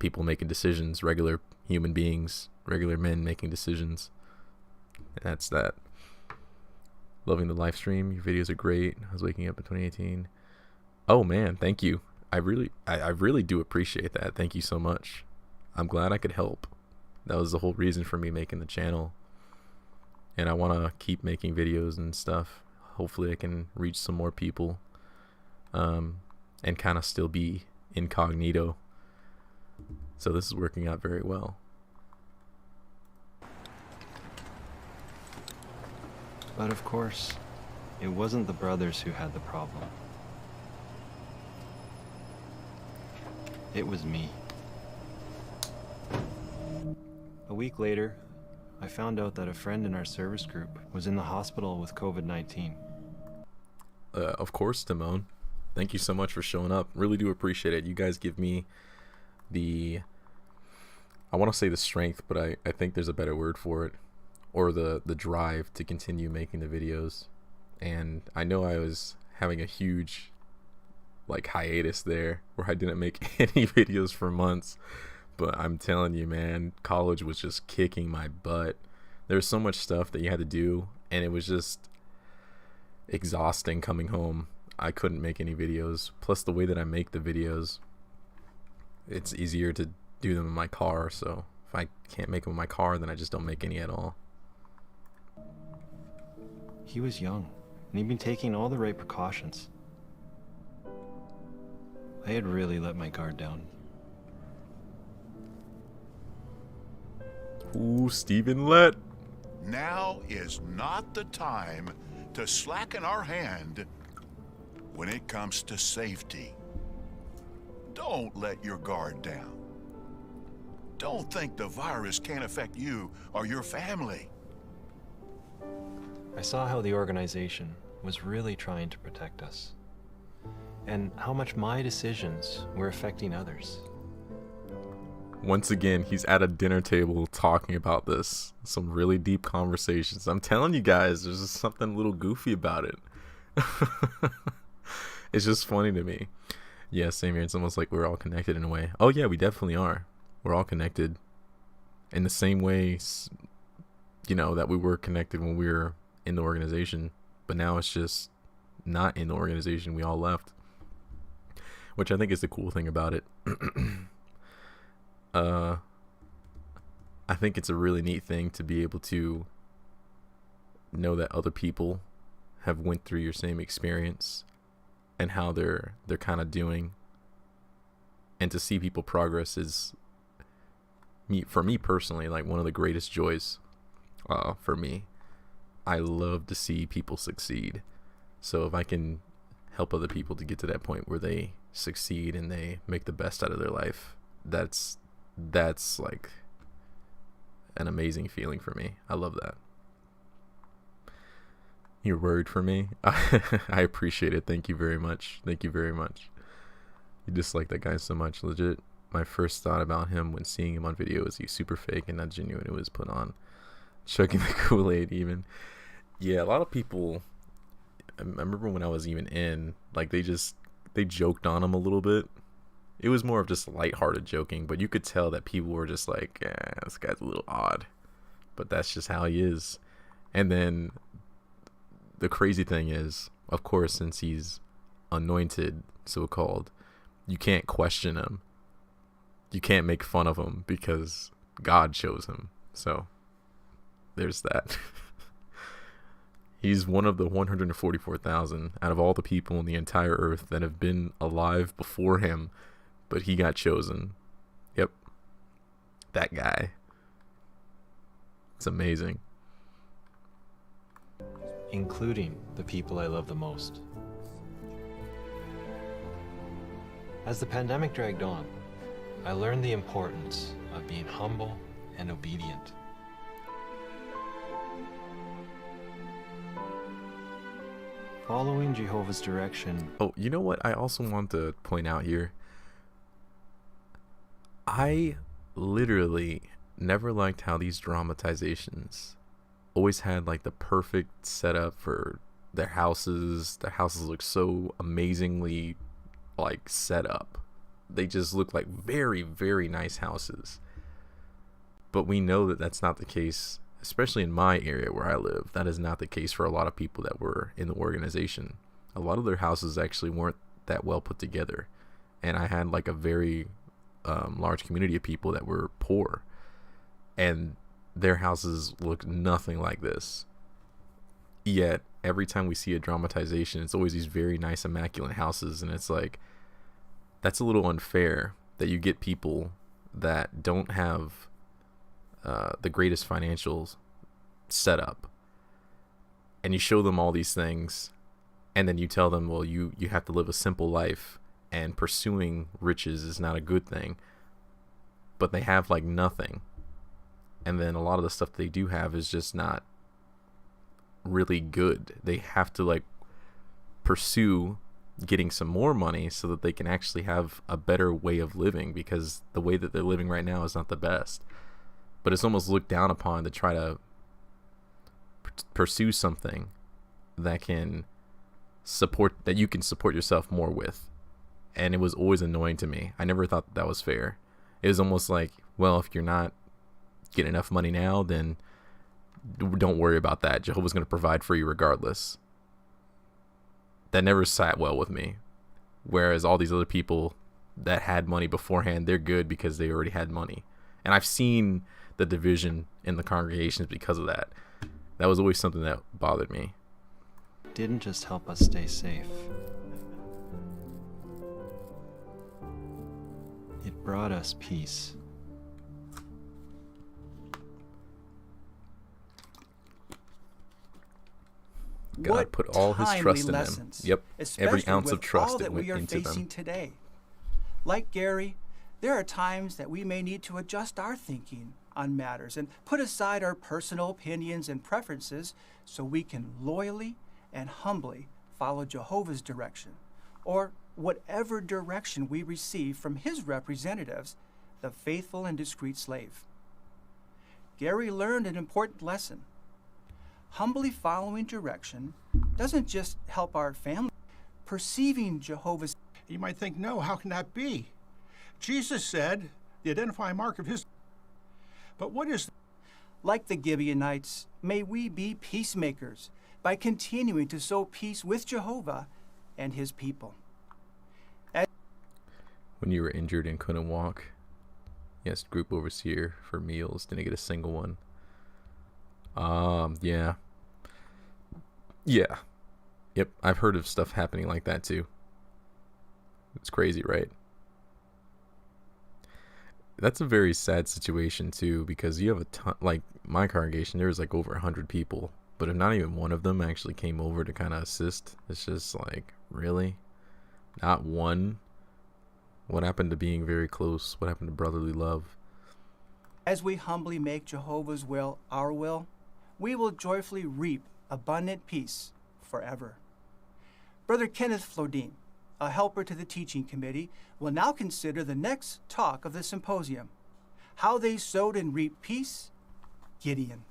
people making decisions, regular human beings, regular men making decisions. And that's that. Loving the live stream. Your videos are great. I was waking up in 2018. Oh man, thank you. I really do appreciate that. Thank you so much. I'm glad I could help. That was the whole reason for me making the channel. And I want to keep making videos and stuff. Hopefully I can reach some more people. And kind of still be incognito. So this is working out very well. But of course, it wasn't the brothers who had the problem. It was me. A week later, I found out that a friend in our service group was in the hospital with COVID-19. Of course, Timon. Thank you so much for showing up. Really do appreciate it. You guys give me the, I want to say the strength, but I think there's a better word for it, or the drive to continue making the videos. And I know I was having a huge like hiatus there where I didn't make any videos for months, but I'm telling you, man, college was just kicking my butt. There was so much stuff that you had to do, and it was just exhausting coming home. I couldn't make any videos. Plus the way that I make the videos, it's easier to do them in my car, so if I can't make them in my car, then I just don't make any at all. He was young, and he'd been taking all the right precautions. I had really let my guard down. Ooh, Stephen Lett. Now is not the time to slacken our hand when it comes to safety. Don't let your guard down. Don't think the virus can't affect you or your family. I saw how the organization was really trying to protect us, and how much my decisions were affecting others. Once again, he's at a dinner table talking about this. Some really deep conversations. I'm telling you guys, there's just something a little goofy about it. It's just funny to me. Yeah, same here. It's almost like we're all connected in a way. Oh yeah, we definitely are. We're all connected in the same way, you know, that we were connected when we were in the organization. But now it's just not in the organization. We all left. Which I think is the cool thing about it. I think it's a really neat thing to be able to know that other people have went through your same experience and how they're kind of doing, and to see people progress is, for me personally, like one of the greatest joys for me. I love to see people succeed. So if I can help other people to get to that point where they succeed and they make the best out of their life, that's like an amazing feeling for me. I love that. You're worried for me? I appreciate it. Thank you very much. Thank you very much. You dislike that guy so much. Legit, my first thought about him when seeing him on video is he's super fake and not genuine. It was put on. Chugging the Kool-Aid even. Yeah, a lot of people, I remember when I was even in, like, they joked on him a little bit. It was more of just lighthearted joking, but you could tell that people were just like, this guy's a little odd. But that's just how he is. And then the crazy thing is, of course, since he's anointed, so-called, you can't question him. You can't make fun of him because God chose him. So there's that. He's one of the 144,000 out of all the people on the entire earth that have been alive before him, but he got chosen. Yep. That guy. It's amazing. Including the people I love the most. As the pandemic dragged on, I learned the importance of being humble and obedient. Following Jehovah's direction. Oh, you know what I also want to point out here? I literally never liked how these dramatizations always had like the perfect setup for their houses. Their houses look so amazingly like set up. They just look like very, very nice houses. But we know that that's not the case, especially in my area where I live. That is not the case for a lot of people that were in the organization. A lot of their houses actually weren't that well put together. And I had like a very large community of people that were poor. And their houses look nothing like this. Yet, every time we see a dramatization, it's always these very nice, immaculate houses. And it's like, that's a little unfair that you get people that don't have the greatest financials set up, and you show them all these things, and then you tell them, well, you have to live a simple life, and pursuing riches is not a good thing. But they have like nothing, and then a lot of the stuff they do have is just not really good. They have to like pursue getting some more money so that they can actually have a better way of living, because the way that they're living right now is not the best. But it's almost looked down upon to try to pursue something that can support, that you can support yourself more with. And it was always annoying to me. I never thought that was fair. It was almost like, well, if you're not getting enough money now, then don't worry about that. Jehovah's going to provide for you regardless. That never sat well with me. Whereas all these other people that had money beforehand, they're good because they already had money. And I've seen the division in the congregations because of that. That was always something that bothered me. Didn't just help us stay safe. It brought us peace. God put all his trust in them. Yep, every ounce of trust that went we are into facing them. Today. Like Gary, there are times that we may need to adjust our thinking on matters and put aside our personal opinions and preferences so we can loyally and humbly follow Jehovah's direction, or whatever direction we receive from his representatives, the faithful and discreet slave. Gary learned an important lesson. Humbly following direction doesn't just help our family. Perceiving Jehovah's... You might think, no, how can that be? Jesus said the identifying mark of his... But what is... Like the Gibeonites, may we be peacemakers by continuing to sow peace with Jehovah and his people. When you were injured and couldn't walk, yes, group overseer for meals, didn't get a single one. Yeah. Yep, I've heard of stuff happening like that too. It's crazy, right? That's a very sad situation too, because you have a ton, like my congregation, there was like over 100 people, but if not even one of them actually came over to kind of assist, it's just like, really? Not one? What happened to being very close? What happened to brotherly love? As we humbly make Jehovah's will our will, we will joyfully reap abundant peace forever. Brother Kenneth Flodine, a helper to the teaching committee, will now consider the next talk of the symposium, How They Sowed and Reaped Peace, Gideon.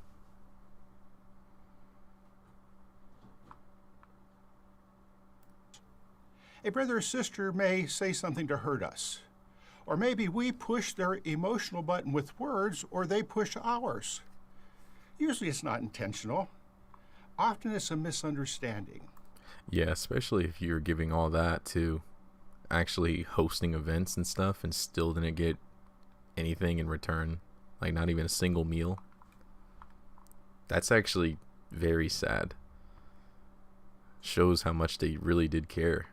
A brother or sister may say something to hurt us. Or maybe we push their emotional button with words, or they push ours. Usually it's not intentional. Often it's a misunderstanding. Yeah, especially if you're giving all that to actually hosting events and stuff and still didn't get anything in return, like not even a single meal. That's actually very sad. Shows how much they really did care.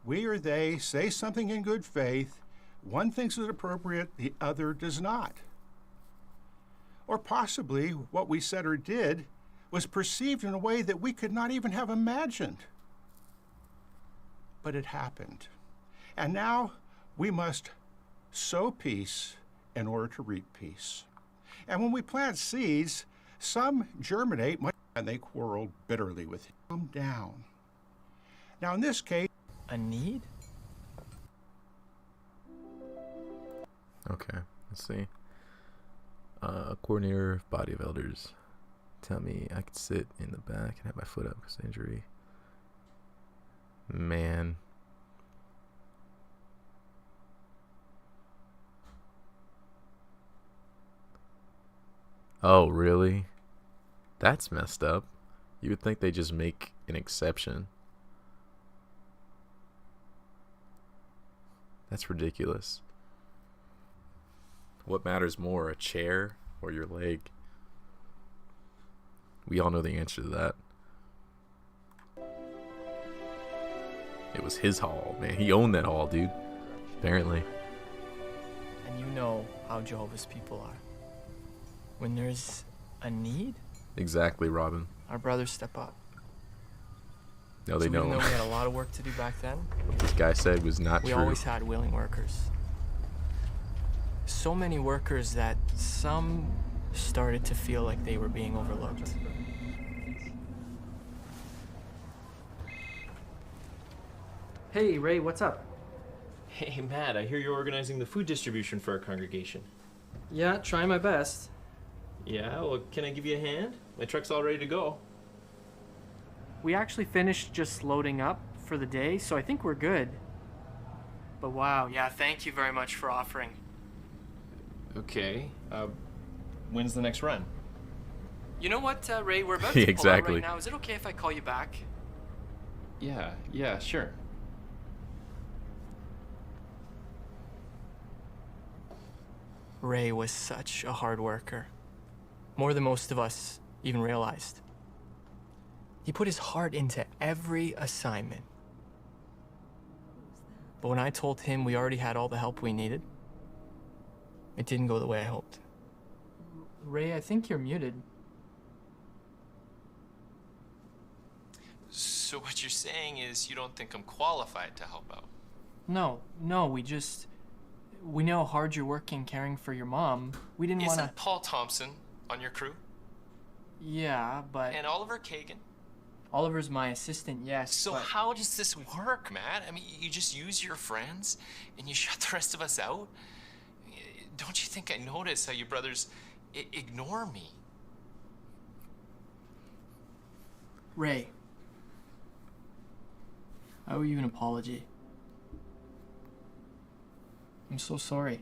We or they say something in good faith. One thinks it appropriate, the other does not. Or possibly what we said or did was perceived in a way that we could not even have imagined. But it happened. And now we must sow peace in order to reap peace. And when we plant seeds, some germinate and they quarrel bitterly with him. Calm down. Now in this case, a need? Okay, let's see. Coordinator of Body of Elders. Tell me I could sit in the back and have my foot up because of injury. Man. Oh, really? That's messed up. You would think they just make an exception. That's ridiculous. What matters more, a chair or your leg? We all know the answer to that. It was his hall, man. He owned that hall, dude. Apparently. And you know how Jehovah's people are. When there's a need, Exactly, Robin. our brothers step up. No, they So even don't. though we had a lot of work to do back then, What this guy said was not we true. always had willing workers. So many workers that some started to feel like they were being overlooked. Hey, Ray, what's up? Hey, Matt, I hear you're organizing the food distribution for our congregation. Yeah, trying my best. Yeah, well, can I give you a hand? My truck's all ready to go. We actually finished just loading up for the day, so I think we're good. But wow, yeah, thank you very much for offering. Okay, when's the next run? You know what, Ray, we're about to pull out Exactly. right now. Is it okay if I call you back? Yeah, sure. Ray was such a hard worker. More than most of us even realized. He put his heart into every assignment. But when I told him we already had all the help we needed, it didn't go the way I hoped. Ray, I think you're muted. So what you're saying is you don't think I'm qualified to help out? No, we know how hard you're working caring for your mom. We didn't want to... Isn't Paul Thompson on your crew? Yeah, but... And Oliver Kagan? Oliver's my assistant, yes, So but... how does this work, Matt? I mean, you just use your friends and you shut the rest of us out? Don't you think I notice how you brothers ignore me? Ray, I owe you an apology. I'm so sorry.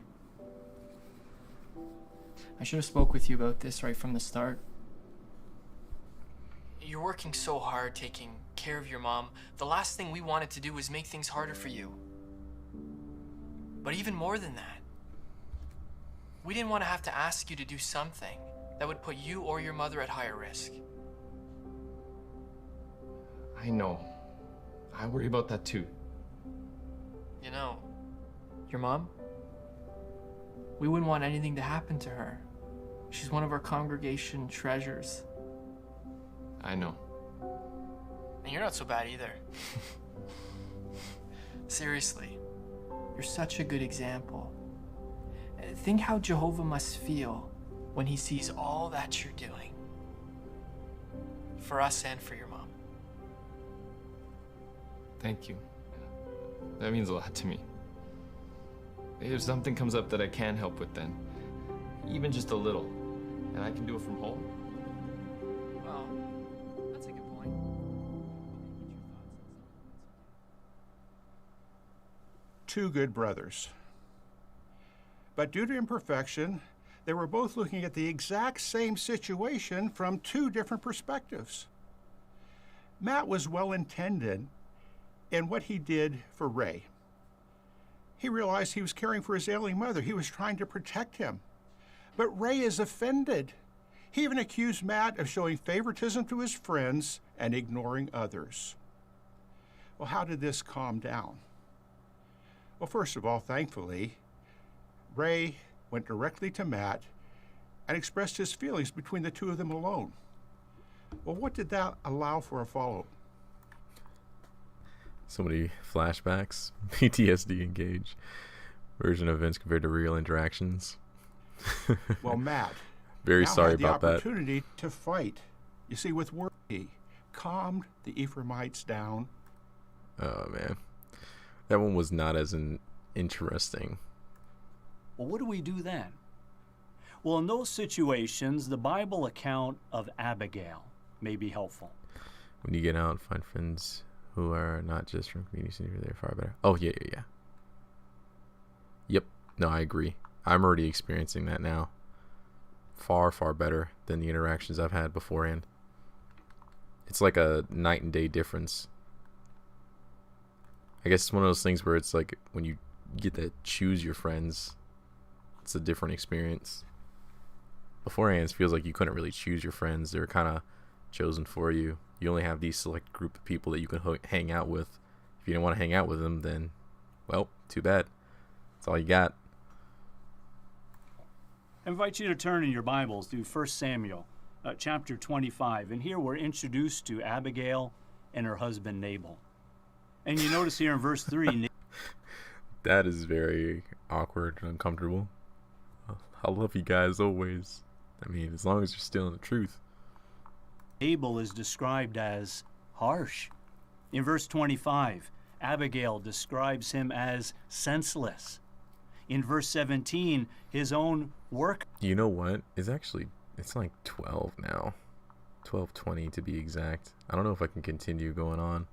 I should have spoke with you about this right from the start. You're working so hard taking care of your mom. The last thing we wanted to do was make things harder for you. But even more than that, we didn't want to have to ask you to do something that would put you or your mother at higher risk. I know. I worry about that too. You know, Your mom? We wouldn't want anything to happen to her. She's one of our congregation treasures. I know. and you're not so bad either. Seriously. You're such a good example. Think how Jehovah must feel when he sees all that you're doing. For us and for your mom. Thank you. That means a lot to me. If something comes up that I can help with, then even just a little, and I can do it from home. Well, that's a good point. two good brothers. But due to imperfection, they were both looking at the exact same situation from two different perspectives. Matt was well-intended in what he did for Ray. He realized he was caring for his ailing mother. He was trying to protect him. But Ray is offended. He even accused Matt of showing favoritism to his friends and ignoring others. Well, how did this calm down? Well, first of all, thankfully, Ray went directly to Matt and expressed his feelings between the two of them alone. Well, what did that allow for a follow-up? So many flashbacks. PTSD engage. Version of events compared to real interactions. Well, Matt very now sorry had the about that. opportunity to fight. You see, with word, he calmed the Ephraimites down. Oh, man. That one was not as interesting. Well, what do we do then? Well, in those situations, the Bible account of Abigail may be helpful. When you get out, find friends who are not just from community center, they're far better. Oh, yeah. Yep. No, I agree. I'm already experiencing that now. Far, far better than the interactions I've had beforehand. It's like a night and day difference. I guess it's one of those things where it's like when you get to choose your friends, it's a different experience. Beforehand, it feels like you couldn't really choose your friends. They're kind of chosen for you. You only have these select group of people that you can hang out with. If you don't want to hang out with them, then, well, too bad. That's all you got. I invite you to turn in your Bibles to 1 Samuel chapter 25. And here we're introduced to Abigail and her husband Nabal. And you notice here in verse 3... That is very awkward and uncomfortable. I love you guys always. I mean, as long as you're still in the truth. Nabal is described as harsh. In verse 25, Abigail describes him as senseless. In verse 17, his own work... You know what? It's like 12 now. 12:20 to be exact. I don't know if I can continue going on.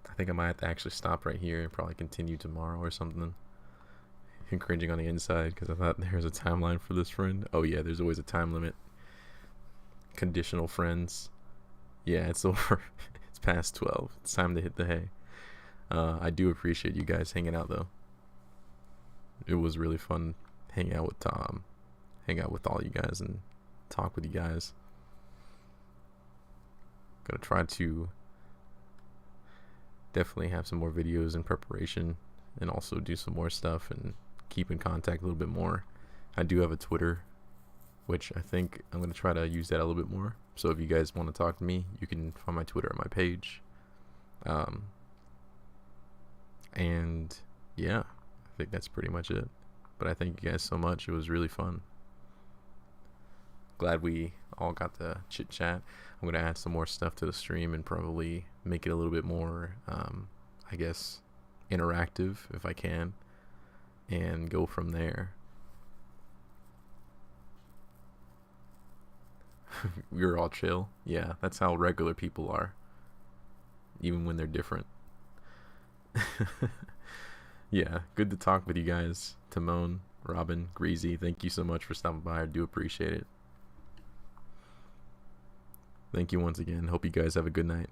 I think I might have to actually stop right here and probably continue tomorrow or something. I'm cringing on the inside because I thought there's a timeline for this friend. Oh yeah, there's always a time limit. Conditional friends. Yeah, it's over. It's past 12. It's time to hit the hay. I do appreciate you guys hanging out though. It was really fun hanging out with Tom, hang out with all you guys and talk with you guys. Gonna try to definitely have some more videos in preparation and also do some more stuff and keep in contact a little bit more. I do have a Twitter, which I think I'm going to try to use that a little bit more. So if you guys want to talk to me, you can find my Twitter on my page. And yeah, I think that's pretty much it. But I thank you guys so much. It was really fun. Glad we all got to chit chat. I'm going to add some more stuff to the stream and probably make it a little bit more, I guess, interactive if I can, and go from there. We're all chill. Yeah, that's how regular people are, even when they're different. Yeah, good to talk with you guys. Timon, Robin, Greasy, thank you so much for stopping by. I do appreciate it. Thank you once again. Hope you guys have a good night.